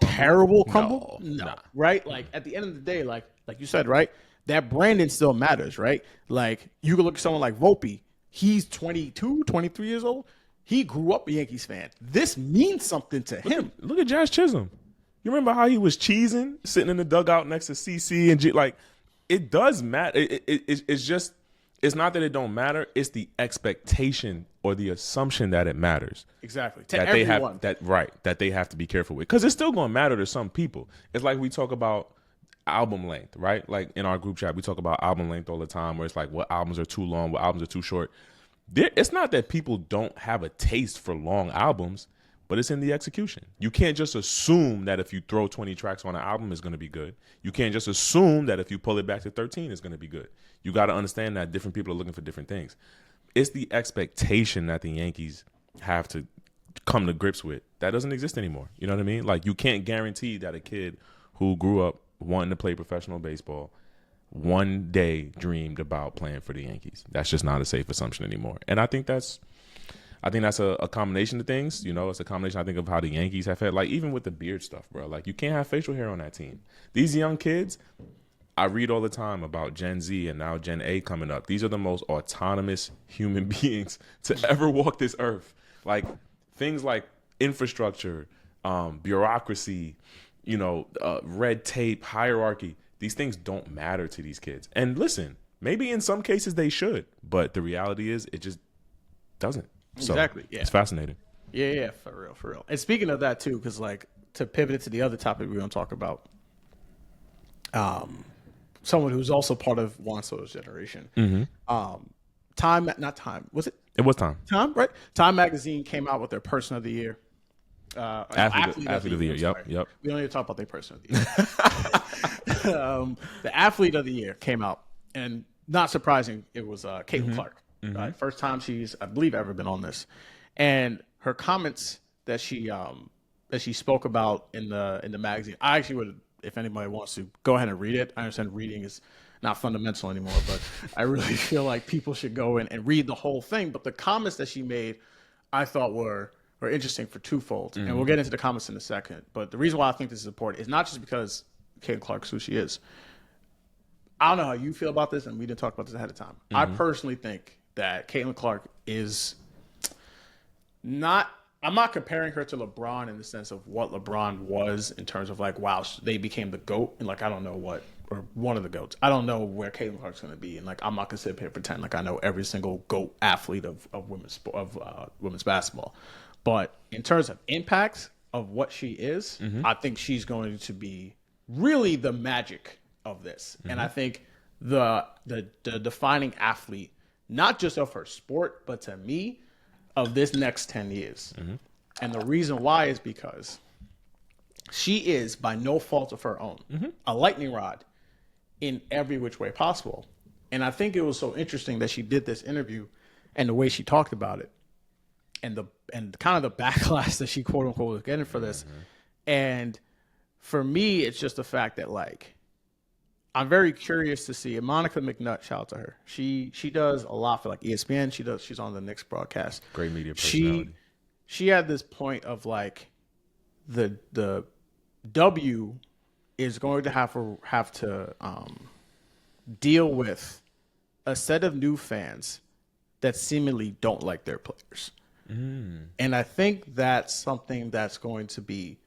Speaker 1: terrible crumble? No.
Speaker 2: Nah.
Speaker 1: Right? Like at the end of the day, like you said, right? That branding still matters, right? Like you can look at someone like Volpe. He's 22, 23 years old. He grew up a Yankees fan. This means something to him.
Speaker 2: Look at Josh Chisholm. You remember how he was cheesing, sitting in the dugout next to CC and G? Like, it does matter. It's just, it's not that it don't matter. It's the expectation or the assumption that it matters.
Speaker 1: Exactly. To
Speaker 2: That
Speaker 1: everyone.
Speaker 2: they have that they have to be careful with, because it's still going to matter to some people. It's like we talk about album length, right? Like in our group chat, we talk about album length all the time, where it's like what albums are too long, what albums are too short. It's not that people don't have a taste for long albums, but it's in the execution. You can't just assume that if you throw 20 tracks on an album, it's going to be good. You can't just assume that if you pull it back to 13, it's going to be good. You got to understand that different people are looking for different things. It's the expectation that the Yankees have to come to grips with. That doesn't exist anymore. You know what I mean? Like, you can't guarantee that a kid who grew up wanting to play professional baseball one day dreamed about playing for the Yankees. That's just not a safe assumption anymore. And I think that's a combination of things. You know, it's a combination, I think, of how the Yankees have had, like, even with the beard stuff, bro. Like, you can't have facial hair on that team. These young kids, I read all the time about Gen Z and now Gen A coming up. These are the most autonomous human beings to ever walk this earth. Like, things like infrastructure, bureaucracy, red tape, hierarchy. These things don't matter to these kids. And listen, maybe in some cases they should, but the reality is it just doesn't. So
Speaker 1: Exactly. Yeah.
Speaker 2: It's fascinating.
Speaker 1: Yeah, for real. And speaking of that too, because like to pivot to the other topic we're going to talk about, someone who's also part of Juan Soto's generation.
Speaker 2: It was time.
Speaker 1: Time, right? Time magazine came out with their person of the year.
Speaker 2: Athlete of the year. Yep.
Speaker 1: We don't need to talk about their person of the year. The athlete of the year came out, and not surprising, it was Caitlin Clark. Right? First time she's, I believe, ever been on this, and her comments that she spoke about in the magazine. I actually would, if anybody wants to, go ahead and read it. I understand reading is not fundamental anymore, but I really feel like people should go in and read the whole thing. But the comments that she made, I thought were interesting for twofold, and we'll get into the comments in a second. But the reason why I think this is important is not just because Caitlin Clark's who she is. I don't know how you feel about this, and we didn't talk about this ahead of time. I personally think that Caitlin Clark is not. I'm not comparing her to LeBron in the sense of what LeBron was in terms of like, wow, they became the GOAT, and like I don't know what, or one of the GOATs. I don't know where Caitlin Clark's going to be, and like I'm not going to sit here and pretend like I know every single GOAT athlete of women's basketball. But in terms of impact of what she is, I think she's going to be really the magic of this. And I think the defining athlete, not just of her sport, but to me, of this next 10 years. And the reason why is because she is, by no fault of her own, a lightning rod in every which way possible. And I think it was so interesting that she did this interview and the way she talked about it. And kind of the backlash that she quote unquote was getting for this. And for me, it's just the fact that like I'm very curious to see. And Monica McNutt, shout out to her. She does a lot for like ESPN. She's on the Knicks broadcast.
Speaker 2: Great media personality.
Speaker 1: She had this point of like the W is going to have to deal with a set of new fans that seemingly don't like their players. And I think that's something that's going to be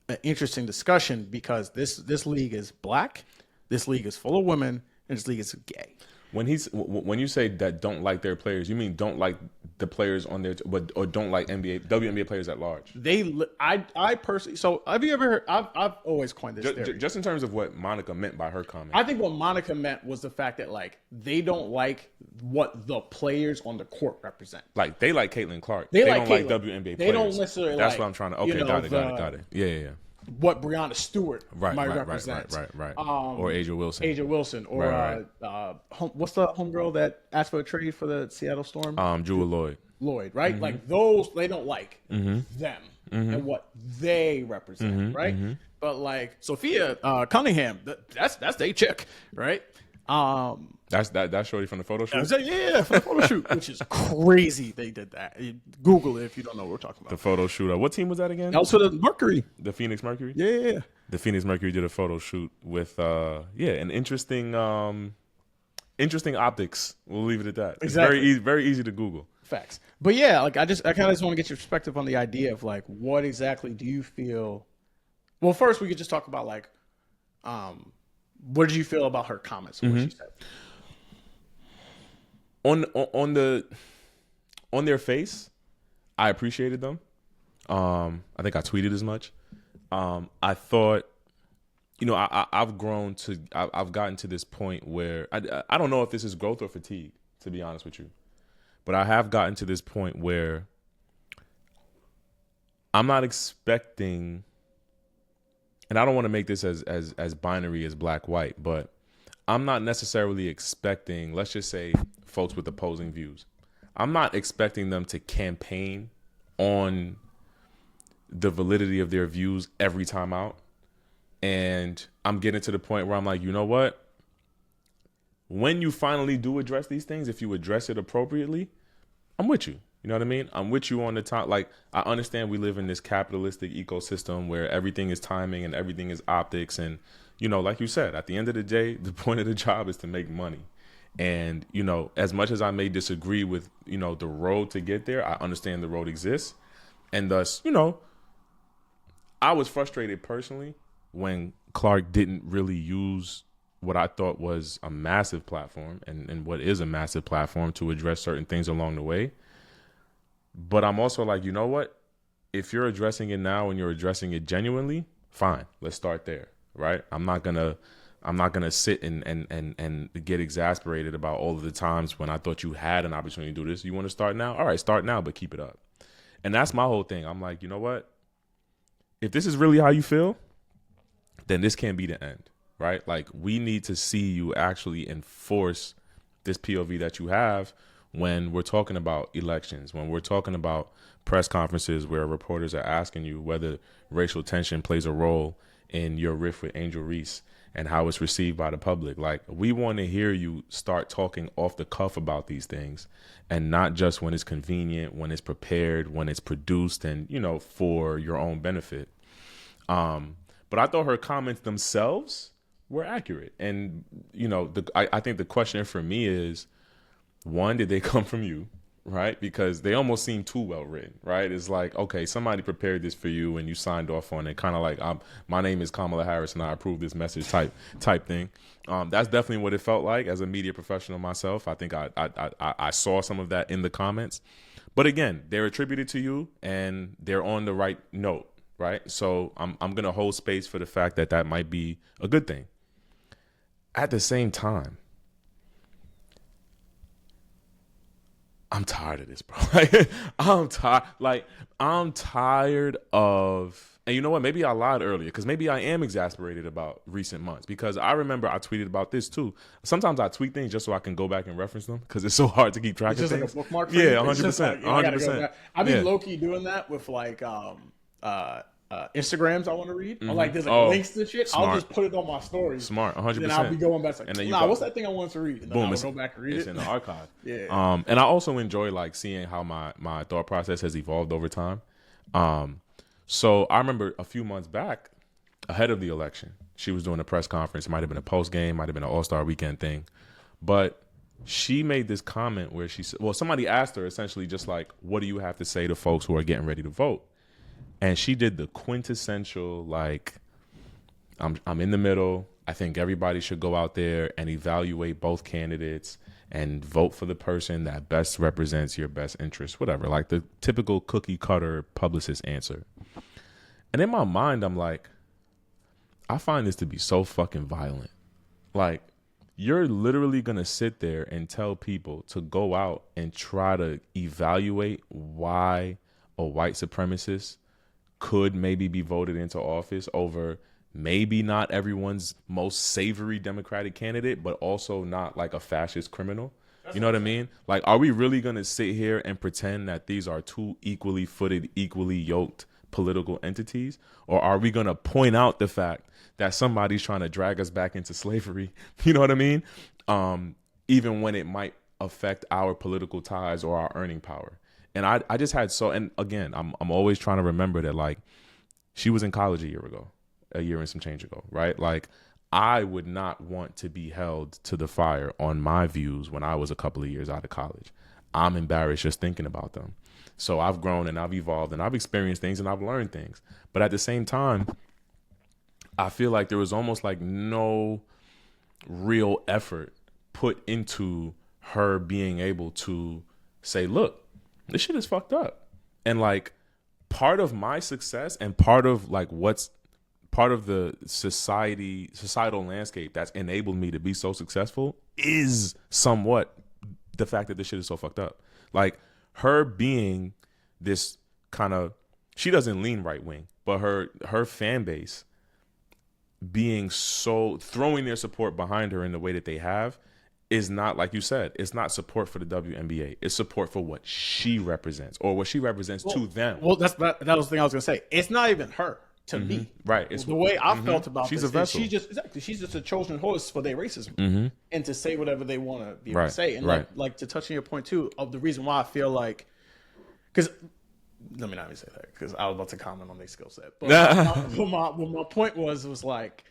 Speaker 1: an interesting discussion because this league is black, this league is full of women, and this league is gay.
Speaker 2: When you say that don't like their players, you mean don't like the players on their, or don't like WNBA players at large?
Speaker 1: I personally. So have you ever heard? I've always coined this theory.
Speaker 2: Just in terms of what Monica meant by her comment.
Speaker 1: I think what Monica meant was the fact that like they don't like what the players on the court represent.
Speaker 2: Like they like Caitlin Clark.
Speaker 1: They
Speaker 2: don't
Speaker 1: like
Speaker 2: WNBA players.
Speaker 1: They don't necessarily.
Speaker 2: That's
Speaker 1: like,
Speaker 2: what I'm trying to. Okay, got it. Yeah.
Speaker 1: what Breonna Stewart
Speaker 2: Right,
Speaker 1: might
Speaker 2: right,
Speaker 1: represent.
Speaker 2: right. Or Asia Wilson.
Speaker 1: Asia Wilson, or
Speaker 2: Right,
Speaker 1: what's the homegirl that asked for a trade for the Seattle Storm?
Speaker 2: Jewel Lloyd.
Speaker 1: Lloyd, right?
Speaker 2: Mm-hmm.
Speaker 1: Like those, they don't like them and what they represent, right? But like Sophia Cunningham, that's their chick, right?
Speaker 2: That's Shorty from the photo shoot.
Speaker 1: Yeah, for the photo shoot, which is crazy. They did that. Google it if you don't know what we're talking
Speaker 2: The
Speaker 1: about.
Speaker 2: photo shoot. What team was that again?
Speaker 1: That was for the Mercury.
Speaker 2: The Phoenix Mercury.
Speaker 1: Yeah.
Speaker 2: The Phoenix Mercury did a photo shoot with an interesting optics. We'll leave it at that.
Speaker 1: Exactly.
Speaker 2: It's very easy to Google.
Speaker 1: Facts. But yeah, like I kind of just want to get your perspective on the idea of like what exactly do you feel. Well, first we could just talk about like what did you feel about her comments and what she said?
Speaker 2: On their face, I appreciated them. I think I tweeted as much. I thought, I've grown to, I've gotten to this point where I don't know if this is growth or fatigue, to be honest with you, but I have gotten to this point where I'm not expecting, and I don't want to make this as binary as black white, but I'm not necessarily expecting, let's just say, folks with opposing views. I'm not expecting them to campaign on the validity of their views every time out. And I'm getting to the point where I'm like, you know what? When you finally do address these things, if you address it appropriately, I'm with you. You know what I mean? I'm with you on the top. Like, I understand we live in this capitalistic ecosystem where everything is timing and everything is optics. And, like you said, at the end of the day, the point of the job is to make money. And, as much as I may disagree with, the road to get there, I understand the road exists. And thus, I was frustrated personally when Clark didn't really use what I thought was a massive platform and what is a massive platform to address certain things along the way. But I'm also like, you know what? If you're addressing it now and you're addressing it genuinely, fine. Let's start there, right? I'm not gonna sit and get exasperated about all of the times when I thought you had an opportunity to do this. You want to start now? All right, start now, but keep it up. And that's my whole thing. I'm like, you know what? If this is really how you feel, then this can't be the end, right? Like, we need to see you actually enforce this POV that you have when we're talking about elections, when we're talking about press conferences where reporters are asking you whether racial tension plays a role in your riff with Angel Reese and how it's received by the public. Like, we want to hear you start talking off the cuff about these things and not just when it's convenient, when it's prepared, when it's produced and, for your own benefit. But I thought her comments themselves were accurate. And, I think the question for me is, one, did they come from you? Right? Because they almost seem too well written, right? It's like, okay, somebody prepared this for you and you signed off on it. Kind of like, my name is Kamala Harris and I approve this message type thing. That's definitely what it felt like as a media professional myself. I think I saw some of that in the comments. But again, they're attributed to you and they're on the right note, right? So I'm going to hold space for the fact that might be a good thing. At the same time, I'm tired of this, bro. I'm tired of, and you know what? Maybe I lied earlier because maybe I am exasperated about recent months because I remember I tweeted about this too. Sometimes I tweet things just so I can go back and reference them because it's so hard to keep track of things.
Speaker 1: Like a bookmark.
Speaker 2: Yeah, 100%. 100%.
Speaker 1: I've been low key doing that with like Instagrams I want to read. Or like there's like links to shit.
Speaker 2: Smart.
Speaker 1: I'll just put it on my stories.
Speaker 2: Smart, 100%.
Speaker 1: Then I'll be going back like, what's that thing I wanted to read? And then I'll go back and read it.
Speaker 2: It's in the archive.
Speaker 1: Yeah.
Speaker 2: And I also enjoy like seeing how my thought process has evolved over time. So I remember a few months back, ahead of the election, she was doing a press conference. It might have been a post game, might have been an All-Star Weekend thing, but she made this comment where she said, well, somebody asked her essentially just like, what do you have to say to folks who are getting ready to vote? And she did the quintessential, like, I'm in the middle. I think everybody should go out there and evaluate both candidates and vote for the person that best represents your best interest, whatever, like the typical cookie cutter publicist answer. And in my mind, I'm like, I find this to be so fucking violent. Like, you're literally going to sit there and tell people to go out and try to evaluate why a white supremacist could maybe be voted into office over maybe not everyone's most savory Democratic candidate, but also not like a fascist criminal. You know what I mean? Like, are we really going to sit here and pretend that these are two equally footed, equally yoked political entities? Or are we going to point out the fact that somebody's trying to drag us back into slavery? You know what I mean? Even when it might affect our political ties or our earning power. And I just had and again, I'm always trying to remember that, like, she was in college a year and some change ago, right? Like, I would not want to be held to the fire on my views when I was a couple of years out of college. I'm embarrassed just thinking about them. So I've grown and I've evolved and I've experienced things and I've learned things. But at the same time, I feel like there was almost like no real effort put into her being able to say, look, this shit is fucked up. And like, part of my success and part of like what's part of the societal landscape that's enabled me to be so successful is somewhat the fact that this shit is so fucked up. Like, her being this kind of, she doesn't lean right wing, but her fan base being so, throwing their support behind her in the way that they have is not, like you said, it's not support for the WNBA. It's support for what she represents or what she represents to them.
Speaker 1: Well, that was the thing I was gonna say. It's not even her. To me,
Speaker 2: right? It's
Speaker 1: the way I felt about
Speaker 2: she's
Speaker 1: this.
Speaker 2: A vessel.
Speaker 1: She's just a Trojan horse for their racism, and to say whatever they want to be able to say. And like to touch on your point too, of the reason why I feel like, because let me not even say that because I was about to comment on their skill set. But my point was like,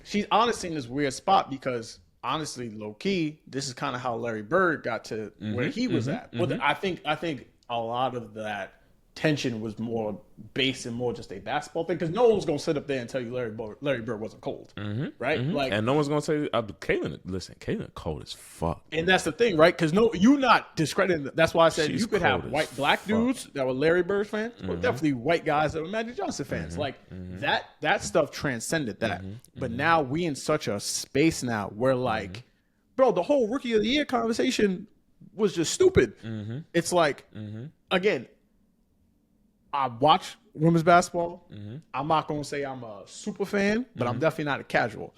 Speaker 1: she's honestly in this weird spot because honestly, low key, this is kind of how Larry Bird got to where he was at. But I think a lot of that tension was more based and more just a basketball thing because no one's gonna sit up there and tell you Larry Bird wasn't cold, right? Like,
Speaker 2: and no one's gonna say Caitlin cold as fuck,
Speaker 1: and that's the thing, right? Because you're not discrediting. That's why I said you could have black dudes that were Larry Bird fans, or definitely white guys that were Magic Johnson fans. Like that stuff transcended that. But now we in such a space now where like, bro, the whole Rookie of the Year conversation was just stupid. It's like, again, I watch women's basketball. I'm not going to say I'm a super fan, but I'm definitely not a casual.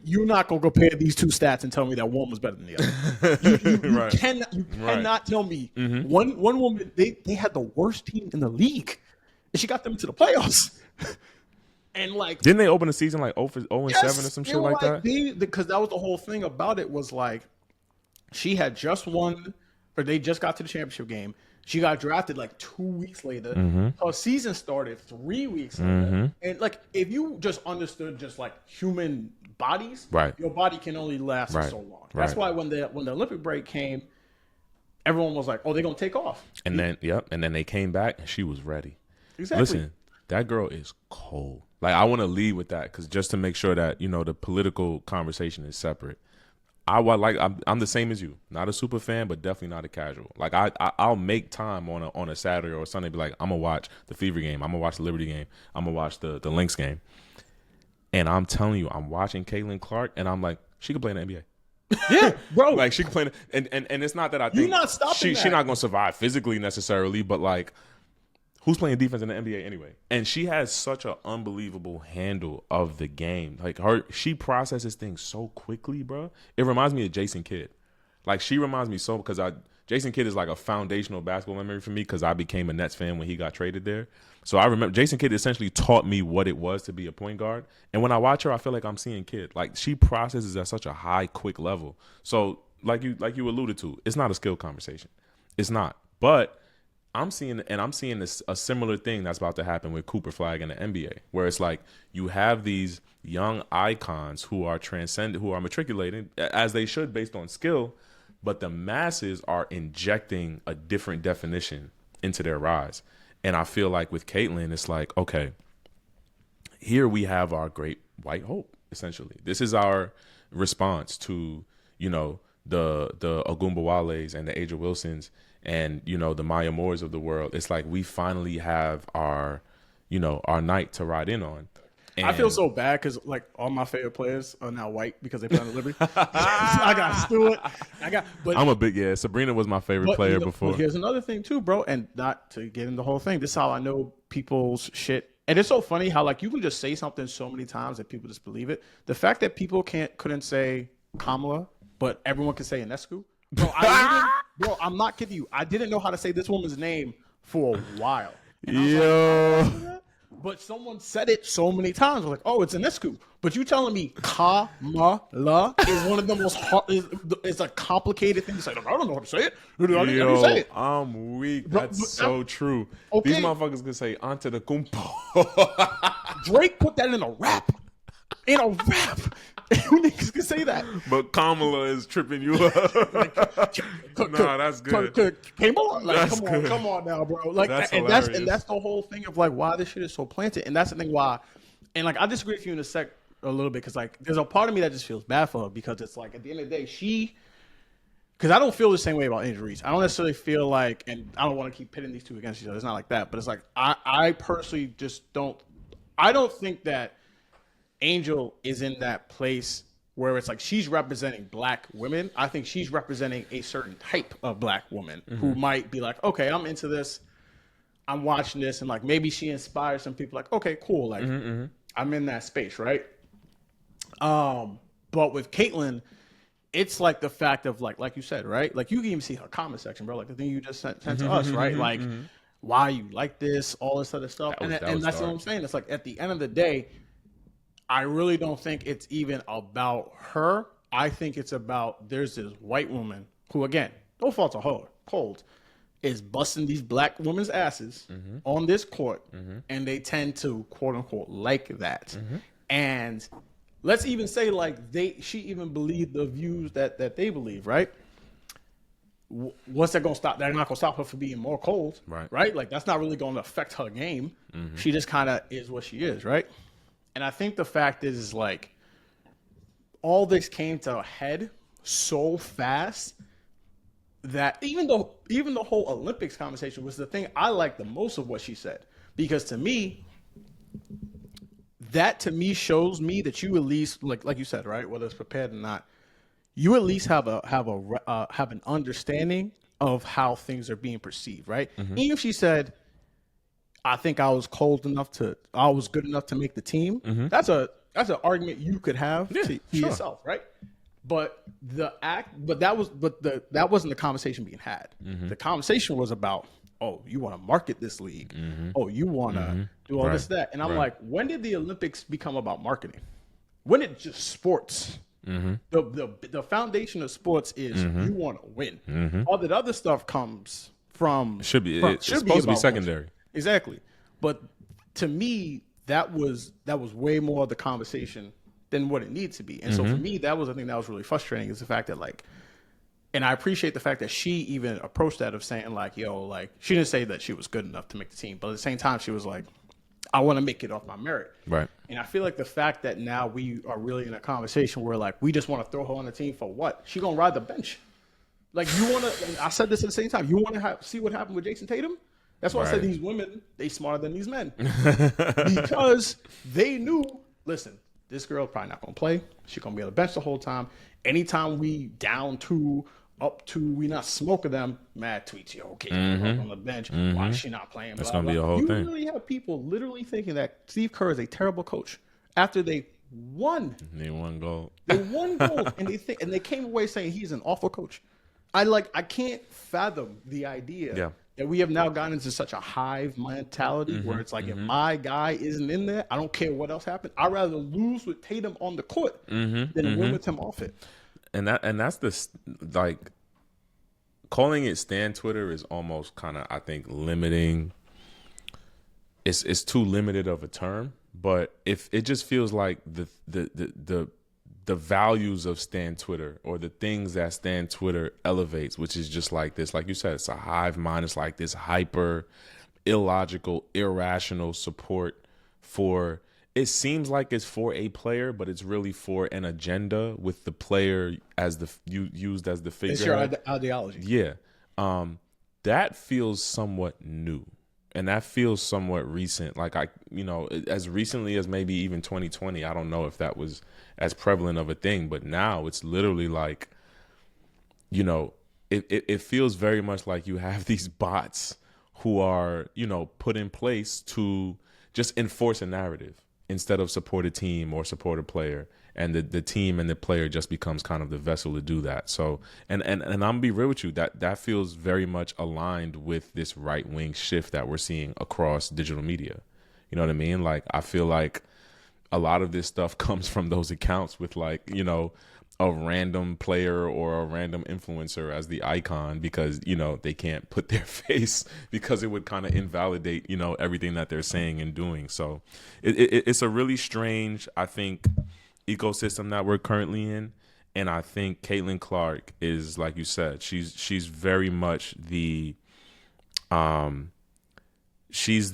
Speaker 1: You're not going to compare these two stats and tell me that one was better than the other. You cannot tell me one woman, they had the worst team in the league, and she got them to the playoffs. And like,
Speaker 2: didn't they open the season like 0-7 or some shit like that?
Speaker 1: Because that was the whole thing about it was like, she had just won, or they just got to the championship game. She got drafted like 2 weeks later. Her season started 3 weeks later. And like, if you just understood just like human bodies, your body can only last for so long. That's why when the Olympic break came, everyone was like, "Oh, they're gonna take off."
Speaker 2: And then they came back and she was ready.
Speaker 1: Exactly.
Speaker 2: Listen, that girl is cold. Like, I want to lead with that because just to make sure that the political conversation is separate. I'm the same as you. Not a super fan, but definitely not a casual. Like, I'll make time on a Saturday or Sunday, be like, I'm gonna watch the Fever game, I'm gonna watch the Liberty game, I'm gonna watch the Lynx game. And I'm telling you, I'm watching Caitlin Clark, and I'm like, she could play in the NBA.
Speaker 1: Yeah, bro.
Speaker 2: Like, she could play and it's not that I think
Speaker 1: you're not stopping
Speaker 2: she's not gonna survive physically necessarily, but like, who's playing defense in the NBA anyway? And she has such an unbelievable handle of the game. Like, she processes things so quickly, bro. It reminds me of Jason Kidd. Like, she reminds me so because Jason Kidd is like a foundational basketball memory for me because I became a Nets fan when he got traded there. So I remember Jason Kidd essentially taught me what it was to be a point guard. And when I watch her, I feel like I'm seeing Kidd. Like, she processes at such a high, quick level. So like you alluded to, it's not a skill conversation. It's not. But I'm seeing this a similar thing that's about to happen with Cooper Flag in the NBA, where it's like you have these young icons who are matriculating as they should based on skill, but the masses are injecting a different definition into their rise. And I feel like with Caitlin, it's like, okay, here we have our great white hope, essentially. This is our response to, the Ogunbowales and the Aja Wilsons and, the Maya Moores of the world. It's like we finally have our night to ride in on.
Speaker 1: I feel so bad because like all my favorite players are now white because they play on the Liberty. So I got Stewart.
Speaker 2: I'm a big Sabrina was my favorite player before.
Speaker 1: But here's another thing too, bro, and not to get into the whole thing. This is how I know people's shit. And it's so funny how like you can just say something so many times that people just believe it. The fact that people couldn't say Kamala, but everyone can say Inescu. Bro, I'm not kidding you. I didn't know how to say this woman's name for a while.
Speaker 2: Yo.
Speaker 1: But someone said it so many times. We're like, oh, it's Inescu. But you telling me Kamala is one of the most hard, it's a complicated thing. It's like, I don't know how to say it. How do you say it?
Speaker 2: I'm weak. That's so true.
Speaker 1: Okay.
Speaker 2: These motherfuckers can say Antetokounmpo.
Speaker 1: Drake put that in a rap. Niggas can say that.
Speaker 2: But Kamala is tripping you up. Nah, that's good.
Speaker 1: Kamala? Like,
Speaker 2: That's
Speaker 1: come on now, bro. Like,
Speaker 2: That's
Speaker 1: and
Speaker 2: hilarious.
Speaker 1: that's the whole thing of like why this shit is so planted. And that's the thing why. And like, I disagree with you in a sec a little bit because like there's a part of me that just feels bad for her because it's like at the end of the day because I don't feel the same way about injuries. I don't necessarily feel like, and I don't want to keep pitting these two against each other. It's not like that, but it's like I personally just don't. I don't think that Angel is in that place where it's like she's representing black women. I think she's representing a certain type of black woman who might be like, okay, I'm into this. I'm watching this, and like maybe she inspires some people. Like, okay, cool. Like, I'm in that space, right? But with Caitlyn, it's like the fact of like you said, right? Like you can even see her comment section, bro. Like the thing you just sent to us, right? Like, why you like this, all this other stuff, and that's what I'm saying. It's like at the end of the day, I really don't think it's even about her. I think it's about there's this white woman who, again, no fault to her, cold, is busting these black women's asses on this court, and they tend to quote unquote like that. And let's even say like she even believed the views that they believe, right? What's that gonna stop? They're not gonna stop her from being more cold, right? Like that's not really gonna affect her game. She just kind of is what she is, right? And I think the fact is like all this came to a head so fast that even the whole Olympics conversation was the thing I liked the most of what she said, because to me shows me that you at least like you said, right, whether it's prepared or not, you at least have an understanding of how things are being perceived, right? Even if she said, I think I was good enough to make the team. That's an argument you could have to yourself, right? But that wasn't the conversation being had. The conversation was about, oh, you want to market this league. Oh, you want to do all this, that. And I'm like, when did the Olympics become about marketing? When did just sports? The foundation of sports is you want to win. All that other stuff comes from
Speaker 2: it's supposed to be secondary.
Speaker 1: Exactly. But to me, that was way more of the conversation than what it needs to be. And so for me, that was the thing that was really frustrating, is the fact that like, and I appreciate the fact that she even approached that of saying like, yo, like she didn't say that she was good enough to make the team, but at the same time, she was like, I want to make it off my merit.
Speaker 2: Right.
Speaker 1: And I feel like the fact that now we are really in a conversation where like, we just want to throw her on the team for what? She going to ride the bench. Like you want to, I said this at the same time, you want to see what happened with Jason Tatum? That's why I said these women, they smarter than these men. Because they knew, listen, this girl probably not going to play. She's going to be on the bench the whole time. Anytime we down 2, up 2, we not smoking them, mad tweets, yo, okay, on the bench. Why is she not playing?
Speaker 2: That's going to be a whole thing.
Speaker 1: You really have people literally thinking that Steve Kerr is a terrible coach after they won.
Speaker 2: They won gold.
Speaker 1: They won gold, and they came away saying he's an awful coach. I can't fathom the idea that we have now gotten into such a hive mentality where it's like, if my guy isn't in there, I don't care what else happened. I'd rather lose with Tatum on the court than win with him off it.
Speaker 2: And that's like calling it Stan Twitter is almost kind of, I think, limiting. It's too limited of a term, but if it just feels like the values of Stan Twitter, or the things that Stan Twitter elevates, which is just like this, like you said, it's a hive mind. It's like this hyper illogical, irrational support for, it seems like it's for a player, but it's really for an agenda with the player as used as the figure.
Speaker 1: It's your ideology.
Speaker 2: Yeah. That feels somewhat new. And that feels somewhat recent. Like as recently as maybe even 2020, I don't know if that was as prevalent of a thing, but now it's literally like, it feels very much like you have these bots who are, put in place to just enforce a narrative instead of support a team or support a player. And the team and the player just becomes kind of the vessel to do that. So, and I'm gonna be real with you, that feels very much aligned with this right wing shift that we're seeing across digital media. You know what I mean? Like, I feel like a lot of this stuff comes from those accounts with like, a random player or a random influencer as the icon because, they can't put their face because it would kind of invalidate, everything that they're saying and doing. So it's a really strange, I think, ecosystem that we're currently in. And I think Caitlin Clark is, like you said, she's very much the she's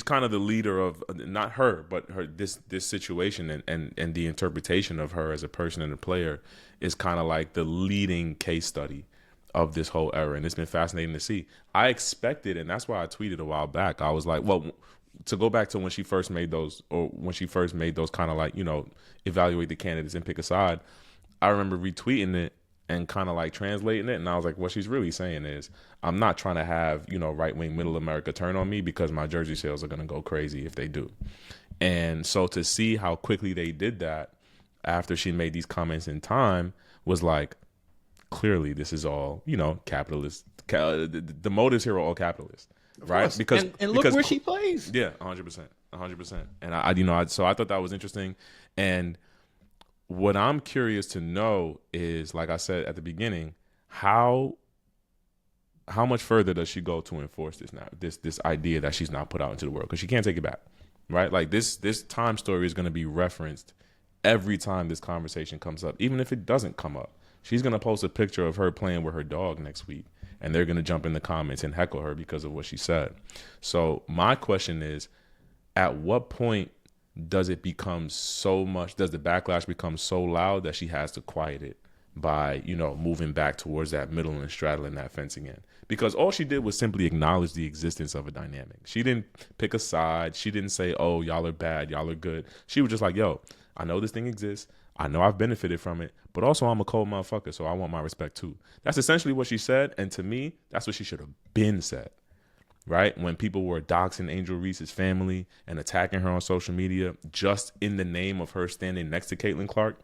Speaker 2: kind of the leader of, not her, but this situation, and the interpretation of her as a person and a player is kind of like the leading case study of this whole era. And it's been fascinating to see. I expected, and that's why I tweeted a while back, I was like, well, to go back to when she first made those kind of like, evaluate the candidates and pick a side, I remember retweeting it and kind of like translating it. And I was like, what she's really saying is, I'm not trying to have, right-wing middle America turn on me because my jersey sales are going to go crazy if they do. And so to see how quickly they did that after she made these comments in Time was like, clearly this is all, capitalist. The motives here are all capitalist. Right, because
Speaker 1: and look where she plays.
Speaker 2: Yeah, 100%. And so I thought that was interesting. And what I'm curious to know is, like I said at the beginning, how much further does she go to enforce this now? This idea that she's not put out into the world, because she can't take it back, right? Like this Time story is going to be referenced every time this conversation comes up, even if it doesn't come up. She's going to post a picture of her playing with her dog next week, and they're going to jump in the comments and heckle her because of what she said. So my question is, at what point does it become so much, does the backlash become so loud that she has to quiet it by, moving back towards that middle and straddling that fence again? Because all she did was simply acknowledge the existence of a dynamic. She didn't pick a side. She didn't say, oh, y'all are bad, y'all are good. She was just like, yo, I know this thing exists. I know I've benefited from it, but also I'm a cold motherfucker, so I want my respect too. That's essentially what she said, and to me, that's what she should have been said, right? When people were doxing Angel Reese's family and attacking her on social media just in the name of her standing next to Caitlin Clark,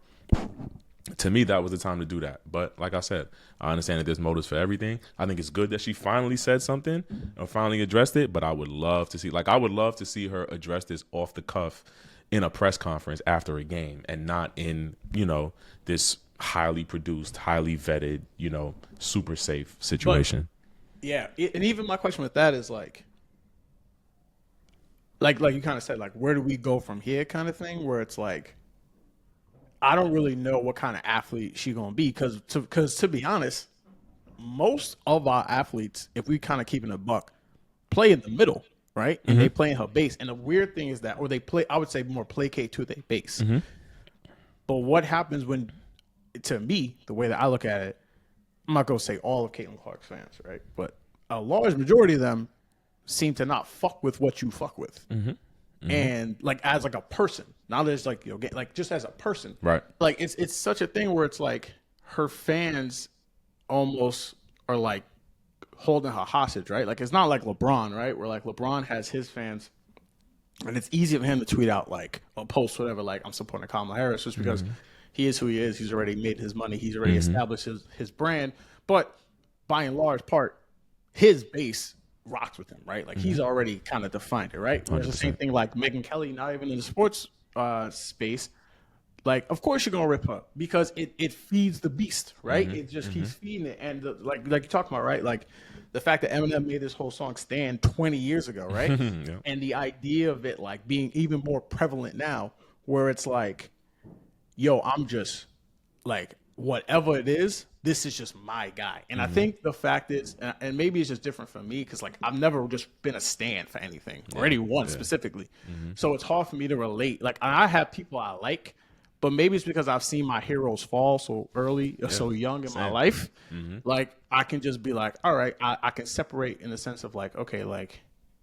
Speaker 2: to me, that was the time to do that. But like I said, I understand that there's motives for everything. I think it's good that she finally said something or finally addressed it, but I would love to see her address this off the cuff in a press conference after a game, and not in, this highly produced, highly vetted, super safe situation.
Speaker 1: But, yeah. And even my question with that is like you kind of said, like, where do we go from here kind of thing, where it's like, I don't really know what kind of athlete she going to be. Cause to be honest, most of our athletes, if we kind of keep in a buck, play in the middle. Right? And they play in her base. And the weird thing is that, or they play, I would say more placate to their base. But what happens when, to me, the way that I look at it, I'm not going to say all of Caitlin Clark's fans, right? But a large majority of them seem to not fuck with what you fuck with. And like, as like a person, not as like, like just as a person.
Speaker 2: Right.
Speaker 1: Like it's such a thing where it's like her fans almost are like holding her hostage, right? Like, it's not like LeBron, right? Where like LeBron has his fans, and it's easy for him to tweet out like or post whatever, like, I'm supporting Kamala Harris, just because he is who he is. He's already made his money. He's already established his brand. But by and large part, his base rocks with him, right? Like he's already kind of defined it, right? It's the same thing like Megyn Kelly, not even in the sports space. Like, of course you're gonna rip her because it feeds the beast, right? It just keeps feeding it, and like you're talking about, right? Like the fact that Eminem made this whole song stand 20 years ago, right? And the idea of it like being even more prevalent now, where it's like, yo, I'm just like, whatever it is, this is just my guy. And I think the fact is, and maybe it's just different for me, because like I've never just been a stan for anything or anyone specifically, so it's hard for me to relate. Like, I have people I like, but maybe it's because I've seen my heroes fall so early, or so young in my life. Like I can just be like, all right, I can separate in the sense of like, okay, like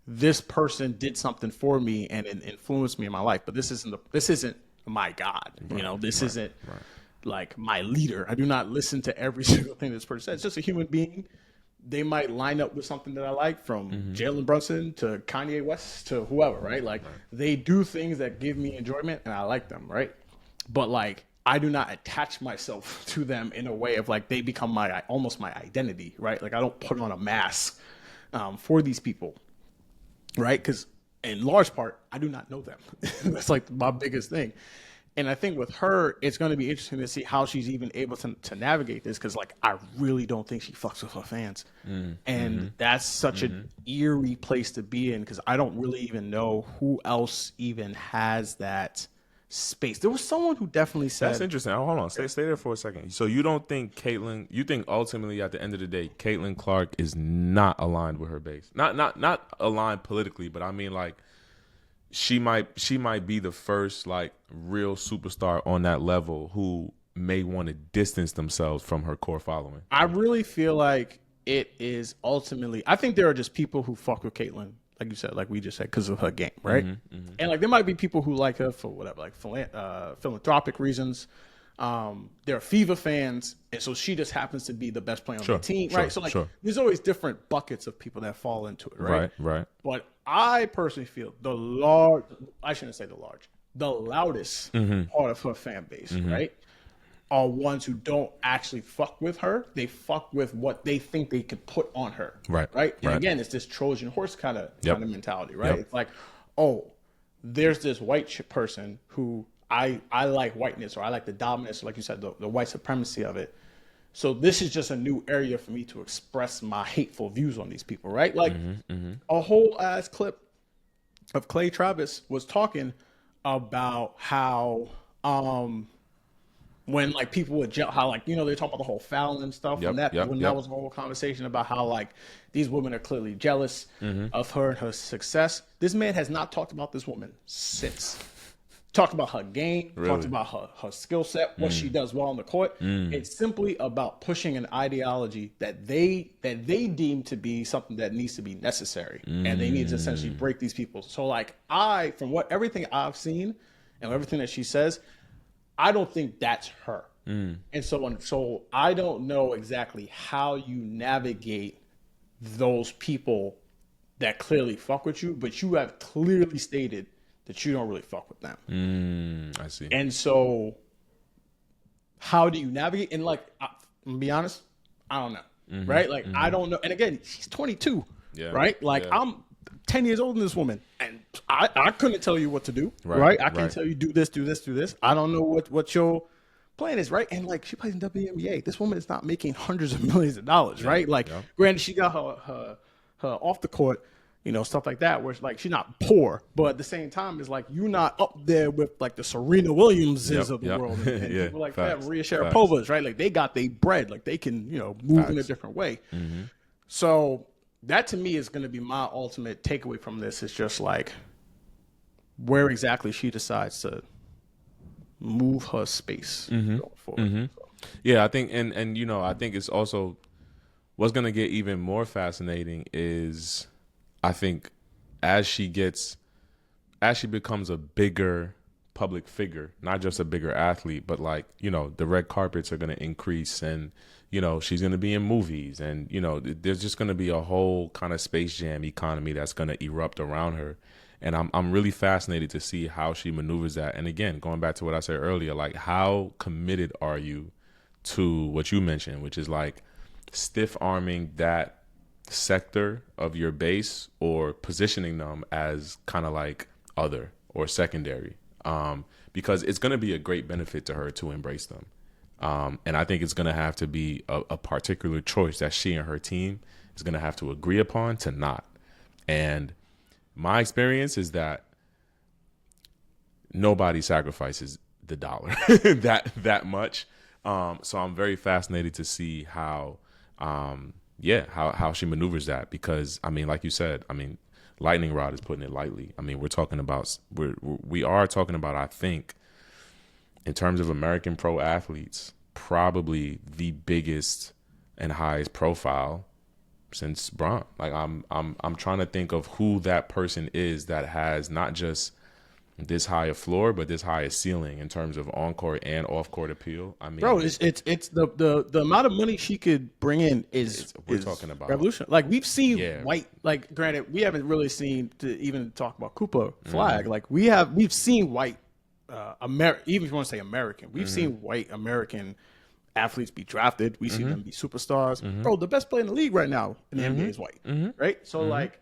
Speaker 1: this person did something for me and it influenced me in my life, but this isn't my God. You know, this isn't like my leader. I do not listen to every single thing this person says. It's just a human being. They might line up with something that I like, from Jalen Brunson to Kanye West to whoever, right? Like they do things that give me enjoyment and I like them, right? But like I do not attach myself to them in a way of like they become almost my identity, right? Like I don't put on a mask for these people, right? Because in large part, I do not know them. That's like my biggest thing. And I think with her, it's going to be interesting to see how she's even able to navigate this, because like I really don't think she fucks with her fans, and that's such an eerie place to be in, because I don't really even know who else even has that space. There was someone who definitely said,
Speaker 2: That's interesting. Oh, hold on, stay there for a second. So you don't think Caitlyn? You think ultimately at the end of the day, Caitlyn Clark is not aligned with her base? Not aligned politically, but I mean like. She might be the first like real superstar on that level who may want to distance themselves from her core following.
Speaker 1: I really feel like it is ultimately, I think there are just people who fuck with Caitlyn, like you said, like we just said, because of her game, right? And like there might be people who like her for whatever, like philanthropic reasons. There are FIFA fans, and so she just happens to be the best player on the team, right? So like there's always different buckets of people that fall into it, right?
Speaker 2: Right.
Speaker 1: But I personally feel the loudest part of her fan base, right, are ones who don't actually fuck with her. They fuck with what they think they could put on her, right? And again, it's this Trojan horse kind of mentality, right? It's like, oh, there's this white person who I like whiteness, or I like the dominance, or like you said, the white supremacy of it. So this is just a new area for me to express my hateful views on these people, right? Like a whole ass clip of Clay Travis was talking about how when like people would how like, you know, they talk about the whole fouling stuff, and that that was a whole conversation about how like these women are clearly jealous of her and her success. This man has not talked about this woman since. Talked about her game, talked about her skill set, what she does well on the court. It's simply about pushing an ideology that they deem to be something that needs to be necessary, and they need to essentially break these people. So like from everything I've seen and everything that she says, I don't think that's her. And so I don't know exactly how you navigate those people that clearly fuck with you, but you have clearly stated that you don't really fuck with them.
Speaker 2: I see.
Speaker 1: And so how do you navigate? And like, I'm gonna be honest, I don't know, right? Like, I don't know. And again, she's 22, right? Like, I'm 10 years older than this woman, and I couldn't tell you what to do, right? I can't tell you do this, do this, do this. I don't know what your plan is, right? And like, she plays in WNBA. This woman is not making hundreds of millions of dollars, right? Like, granted, she got her off the court, you know, stuff like that, where it's like she's not poor, but at the same time, it's like you're not up there with like the Serena Williamses of the world, and people like that, Maria Sharapovas, right? Like they got their bread, like they can, you know, move in a different way. So that to me is going to be my ultimate takeaway from this. Is just like where exactly she decides to move her space going forward. So.
Speaker 2: Yeah, I think, and you know, I think it's also what's going to get even more fascinating is, I think as she becomes a bigger public figure, not just a bigger athlete, but like, you know, the red carpets are going to increase, and, you know, she's going to be in movies, and, you know, there's just going to be a whole kind of Space Jam economy that's going to erupt around her. And I'm really fascinated to see how she maneuvers that. And again, going back to what I said earlier, like how committed are you to what you mentioned, which is like stiff arming that sector of your base, or positioning them as kind of like other or secondary, because it's going to be a great benefit to her to embrace them, and I think it's going to have to be a particular choice that she and her team is going to have to agree upon to not. And my experience is that nobody sacrifices the dollar that much, so I'm very fascinated to see how she maneuvers that, because I mean, like you said, I mean, lightning rod is putting it lightly. I mean, we are talking about, I think, in terms of American pro athletes, probably the biggest and highest profile since Bron. Like I'm trying to think of who that person is that has not just this high a floor, but this high a ceiling in terms of on court and off court appeal. I mean,
Speaker 1: bro, it's the amount of money she could bring in
Speaker 2: we're
Speaker 1: is
Speaker 2: talking about
Speaker 1: revolution. Like we've seen
Speaker 2: Yeah.
Speaker 1: White. Like granted, we haven't really seen to even talk about Koopa Flag. Like we've seen White, even if you want to say American, we've seen White American athletes be drafted. We see them be superstars. Bro, the best player in the league right now in the NBA is White, right? So like.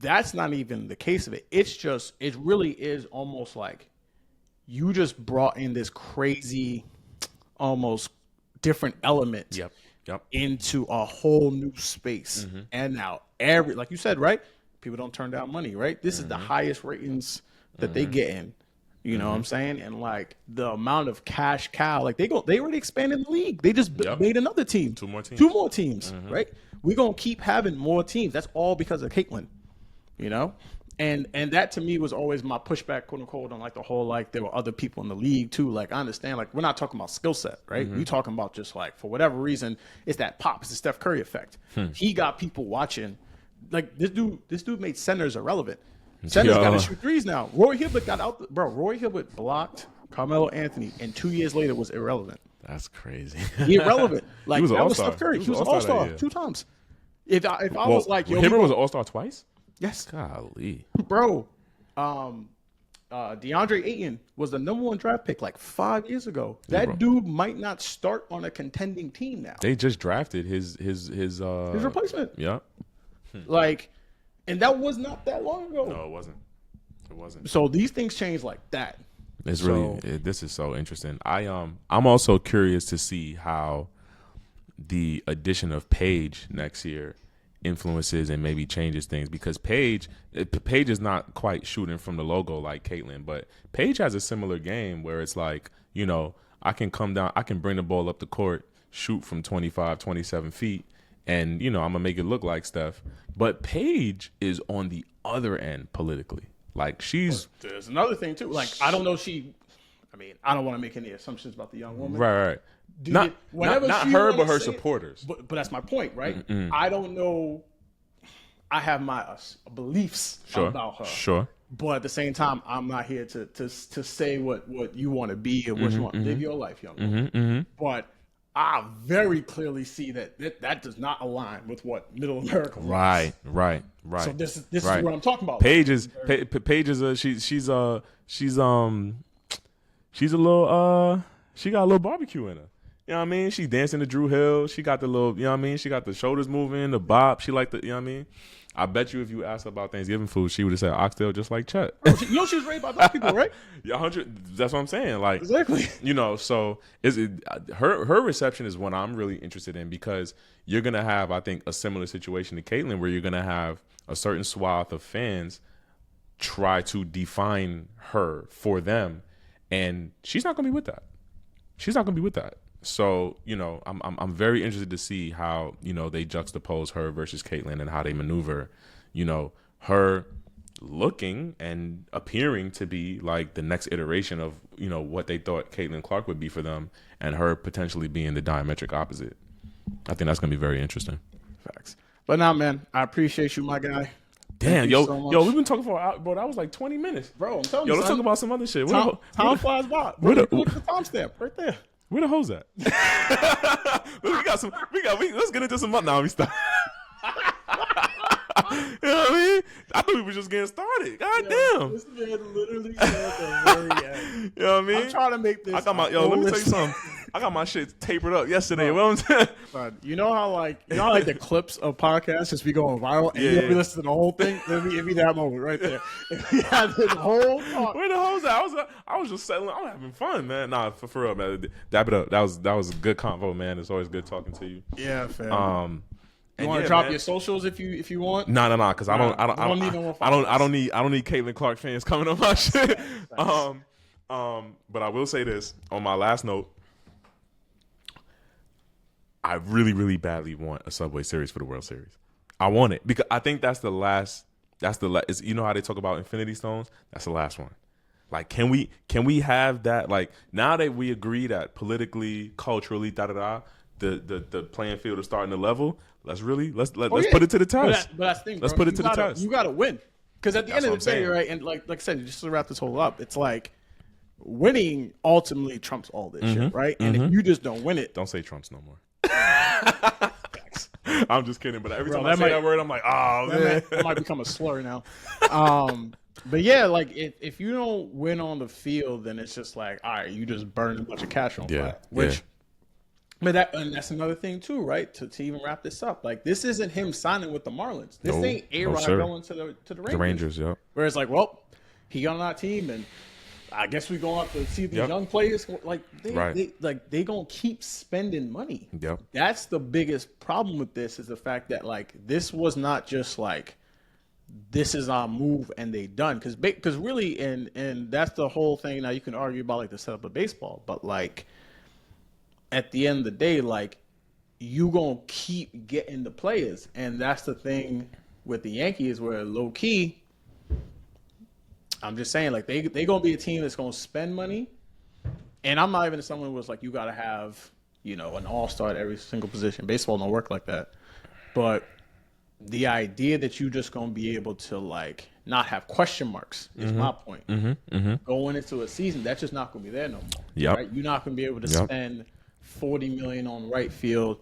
Speaker 1: That's not even the case of it. It's just, it really is almost like you just brought in this crazy, almost different element
Speaker 2: Yep.
Speaker 1: into a whole new space. And now like you said, right? People don't turn down money, right? This is the highest ratings that they get in. You know what I'm saying? And like the amount of cash cow, like they already expanded the league. They just made another team. Two more teams, right? We're going to keep having more teams. That's all because of Caitlin. You know, and that to me was always my pushback, quote unquote, on like the whole like there were other people in the league too. Like I understand, like we're not talking about skill set, right? We talking about just like for whatever reason, it's that pop, it's the Steph Curry effect. He got people watching. Like this dude made centers irrelevant. Centers got to shoot threes now. Roy Hibbert got out, bro. Roy Hibbert blocked Carmelo Anthony, and 2 years later was irrelevant.
Speaker 2: That's crazy.
Speaker 1: Irrelevant. Like
Speaker 2: He was an
Speaker 1: that was
Speaker 2: all-star.
Speaker 1: Steph Curry.
Speaker 2: He
Speaker 1: He
Speaker 2: was
Speaker 1: was
Speaker 2: an
Speaker 1: an
Speaker 2: all-star
Speaker 1: all-star
Speaker 2: that year.
Speaker 1: 2 times. If I was like, yo,
Speaker 2: Hibbert was an all-star twice?
Speaker 1: yes,
Speaker 2: Golly.
Speaker 1: bro. DeAndre Ayton was the number 1 draft pick like 5 years ago. That dude might not start on a contending team now.
Speaker 2: They just drafted his
Speaker 1: His replacement.
Speaker 2: Yeah.
Speaker 1: Like, and that was not that long ago.
Speaker 2: No, it wasn't.
Speaker 1: So these things change like that.
Speaker 2: It's really this is so interesting. I'm also curious to see how the addition of Paige next year influences and maybe changes things, because Paige is not quite shooting from the logo like Caitlin, but Paige has a similar game where it's like, you know, I can come down, I can bring the ball up the court, shoot from 25, 27 feet, and, you know, I'm going to make it look like Steph. But Paige is on the other end politically. Like
Speaker 1: There's another thing too. Like I don't know. I don't want to make any assumptions about the young woman.
Speaker 2: Right. Not her, but her supporters.
Speaker 1: But that's my point, right? I don't know. I have my beliefs about her.
Speaker 2: Sure.
Speaker 1: But at the same time, I'm not here to say what you want to be or what you want to live your life, young woman. But I very clearly see that does not align with what Middle America wants.
Speaker 2: Right.
Speaker 1: So this is what I'm talking about.
Speaker 2: Paige is she's a little she got a little barbecue in her. You know what I mean? She dancing to Drew Hill. She got the little, you know what I mean? She got the shoulders moving, the bop. She like the, you know what I mean? I bet you if you asked her about Thanksgiving food, she would have said oxtail just like Chet.
Speaker 1: You know she was raised by black people, right?
Speaker 2: Yeah, 100. That's what I'm saying. Like
Speaker 1: Exactly.
Speaker 2: You know, so her reception is what I'm really interested in, because you're gonna have, I think, a similar situation to Caitlin, where you're gonna have a certain swath of fans try to define her for them, and she's not gonna be with that. So, you know, I'm very interested to see how, you know, they juxtapose her versus Caitlin and how they maneuver, you know, her looking and appearing to be like the next iteration of, you know, what they thought Caitlin Clark would be for them, and her potentially being the diametric opposite. I think that's going to be very interesting.
Speaker 1: Facts. But now, man, I appreciate you, my guy.
Speaker 2: Damn, yo, we've been talking for an hour, bro. That was like 20 minutes.
Speaker 1: Bro, I'm telling you,
Speaker 2: let's talk about some other shit.
Speaker 1: Time flies by. Look at the timestamp right there.
Speaker 2: Where the hoes at? Let's get into some. Now we stop. You know what I mean? I thought we were just getting started. God damn.
Speaker 1: This man literally said the very end.
Speaker 2: You know what I mean?
Speaker 1: I'm trying to make this.
Speaker 2: Let me tell you something. I got my shit tapered up yesterday. What I'm saying?
Speaker 1: You know how like the clips of podcasts just be going viral, and you be listening to the whole thing. It'd be that moment right there. If we had this whole talk.
Speaker 2: Where the hoes at? I was just settling. I'm having fun, man. Nah, for real, man. Dap it up. That was a good convo, man. It's always good talking to you.
Speaker 1: Yeah, fam. You want to drop your socials if you want?
Speaker 2: No, because I don't need Caitlin Clark fans coming on my shit. But I will say this on my last note. I really, really badly want a Subway Series for the World Series. I want it because I think that's the last. You know how they talk about Infinity Stones? That's the last one. Like, can we have that? Like, now that we agree that politically, culturally, the playing field is starting to level. Let's put it to the test.
Speaker 1: But that's the thing,
Speaker 2: Let's
Speaker 1: bro.
Speaker 2: put it to the test.
Speaker 1: You gotta win, because at the
Speaker 2: That's
Speaker 1: end
Speaker 2: what
Speaker 1: of the
Speaker 2: I'm
Speaker 1: day,
Speaker 2: saying.
Speaker 1: right? And like I said, just to wrap this whole up, it's like winning ultimately trumps all this shit, right? And if you just don't win it,
Speaker 2: Don't say Trump's no more. I'm just kidding, but every
Speaker 1: Bro,
Speaker 2: time I say that word, I'm like, oh man.
Speaker 1: that might become a slur now. But yeah, like if you don't win on the field, then it's just like, all right, you just burned a bunch of cash on fire. Which, but that's another thing too, right? To even wrap this up, like this isn't him signing with the Marlins. This ain't A-Rod going to the Rangers.
Speaker 2: The Rangers, yeah.
Speaker 1: Where it's like, well, he got on our team, and I guess we're going to see these young players. Like they gonna keep spending money.
Speaker 2: Yep.
Speaker 1: That's the biggest problem with this, is the fact that like this was not just like, this is our move and they done, because really, and that's the whole thing. Now you can argue about like the setup of baseball, but like at the end of the day, like you gonna keep getting the players, and that's the thing with the Yankees, where low key, I'm just saying, like they gonna be a team that's gonna spend money, and I'm not even someone who was like, you gotta have an all-star at every single position. Baseball don't work like that, but the idea that you just gonna be able to like not have question marks is my point. Going into a season, that's just not gonna be there no more.
Speaker 2: Yep.
Speaker 1: Right? You're not gonna be able to spend $40 million on right field,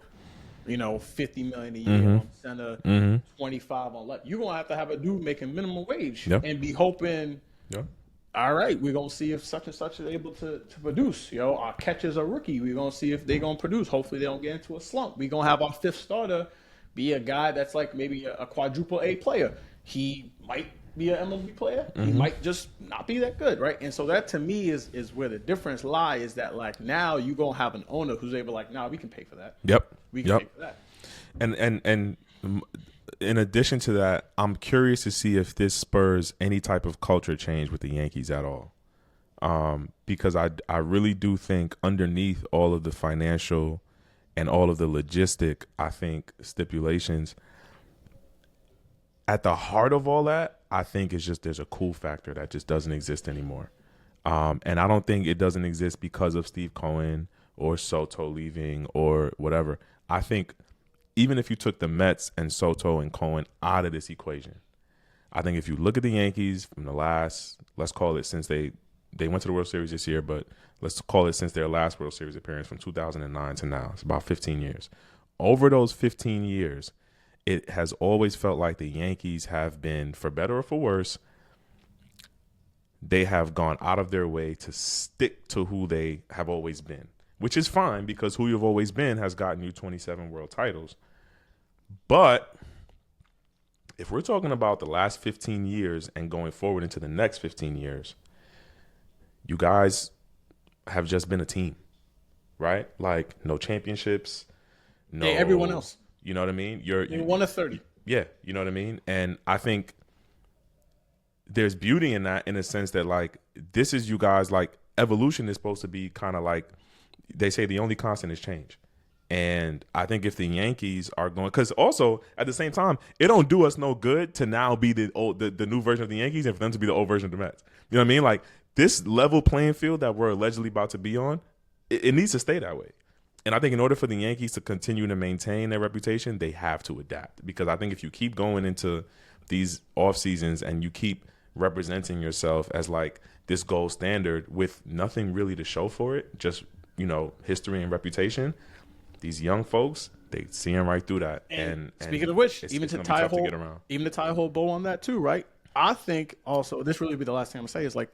Speaker 1: $50 million a year on center, 25 on left. You're gonna have to have a dude making minimum wage and be hoping. All right, we're gonna see if such and such is able to produce. Our catchers are rookie. We're gonna see if they're gonna produce. Hopefully, they don't get into a slump. We're gonna have our fifth starter be a guy that's like maybe a quadruple A player. He might be an MLB player. He might just not be that good, right? And so that to me is where the difference lies, is that like now you gonna have an owner who's able like, nah, we can pay for that. We can pay for that.
Speaker 2: And in addition to that, I'm curious to see if this spurs any type of culture change with the Yankees at all. Because I really do think underneath all of the financial and all of the logistic, I think, stipulations, at the heart of all that, I think it's just there's a cool factor that just doesn't exist anymore. And I don't think it doesn't exist because of Steve Cohen or Soto leaving or whatever. I think even if you took the Mets and Soto and Cohen out of this equation, I think if you look at the Yankees from the last, let's call it since they went to the World Series this year, but let's call it since their last World Series appearance from 2009 to now. It's about 15 years. Over those 15 years, it has always felt like the Yankees have been, for better or for worse, they have gone out of their way to stick to who they have always been, which is fine because who you've always been has gotten you 27 world titles. But if we're talking about the last 15 years and going forward into the next 15 years, you guys have just been a team, right? Like no championships, no
Speaker 1: everyone else.
Speaker 2: You know what I mean?
Speaker 1: You're 1 of 30.
Speaker 2: Yeah, you know what I mean? And I think there's beauty in that, in a sense that like this is you guys, like evolution is supposed to be kind of like, they say the only constant is change. And I think if the Yankees are going, because also at the same time, it don't do us no good to now be the new version of the Yankees and for them to be the old version of the Mets. You know what I mean? Like this level playing field that we're allegedly about to be on, it needs to stay that way. And I think in order for the Yankees to continue to maintain their reputation, they have to adapt. Because I think if you keep going into these off seasons and you keep representing yourself as like this gold standard with nothing really to show for it, just, history and reputation, these young folks, they seeing right through that. And
Speaker 1: speaking of which, even to tie a whole bow on that too, right? I think also, this really be the last thing I'm gonna say, is like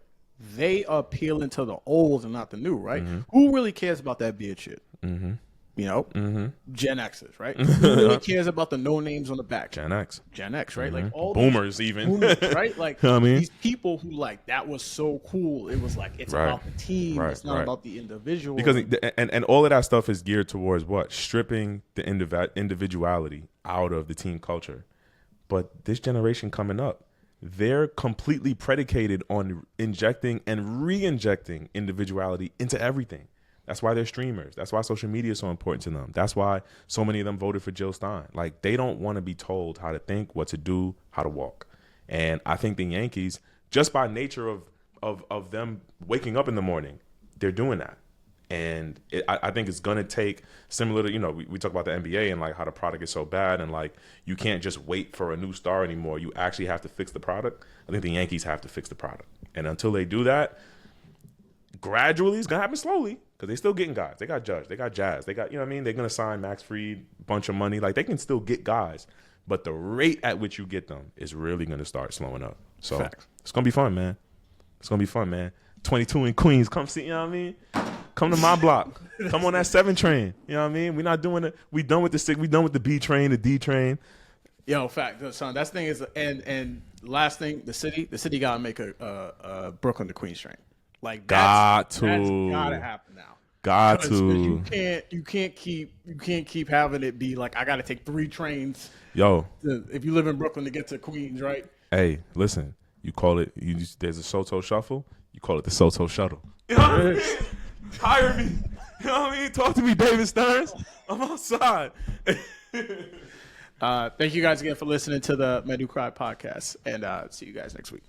Speaker 1: they are appealing to the old and not the new, right? Who really cares about that beard shit? Gen Xers, right? Who really cares about the no names on the back?
Speaker 2: Gen X,
Speaker 1: right? Like all
Speaker 2: boomers, even
Speaker 1: boomers, right? Like
Speaker 2: I mean,
Speaker 1: these people who like that was so cool. It was like it's about the team. It's not about the individual.
Speaker 2: Because and all of that stuff is geared towards what? Stripping the individuality out of the team culture. But this generation coming up, they're completely predicated on injecting and re-injecting individuality into everything. That's why they're streamers. That's why social media is so important to them. That's why so many of them voted for Jill Stein. Like, they don't want to be told how to think, what to do, how to walk. And I think the Yankees, just by nature of of them waking up in the morning, they're doing that. And I think it's going to take, similar to, we talk about the NBA and like how the product is so bad and like you can't just wait for a new star anymore. You actually have to fix the product. I think the Yankees have to fix the product. And until they do that, gradually, it's going to happen slowly because they're still getting guys. They got Judge. They got Jazz. They got, They're going to sign Max Fried, bunch of money. Like they can still get guys. But the rate at which you get them is really going to start slowing up. So It's going to be fun, man. It's going to be fun, man. 22 in Queens. Come see, Come to my block. Come on that 7 train. You know what I mean? We're not doing it. We done with the 6. We done with the B train, the D train.
Speaker 1: Yo, fact, son. That's the thing is, and last thing, the city gotta make a Brooklyn to Queens train. Like that's gotta happen now.
Speaker 2: Got to.
Speaker 1: You can't keep having it be like I gotta take 3 trains.
Speaker 2: Yo,
Speaker 1: if you live in Brooklyn to get to Queens, right?
Speaker 2: Hey, listen. You call it. There's a Soto shuffle. You call it the Soto shuttle. You know what I mean? Hire me. You know what I mean? Talk to me, David Stearns. I'm outside.
Speaker 1: Thank you guys again for listening to the Medu Cry podcast, and see you guys next week.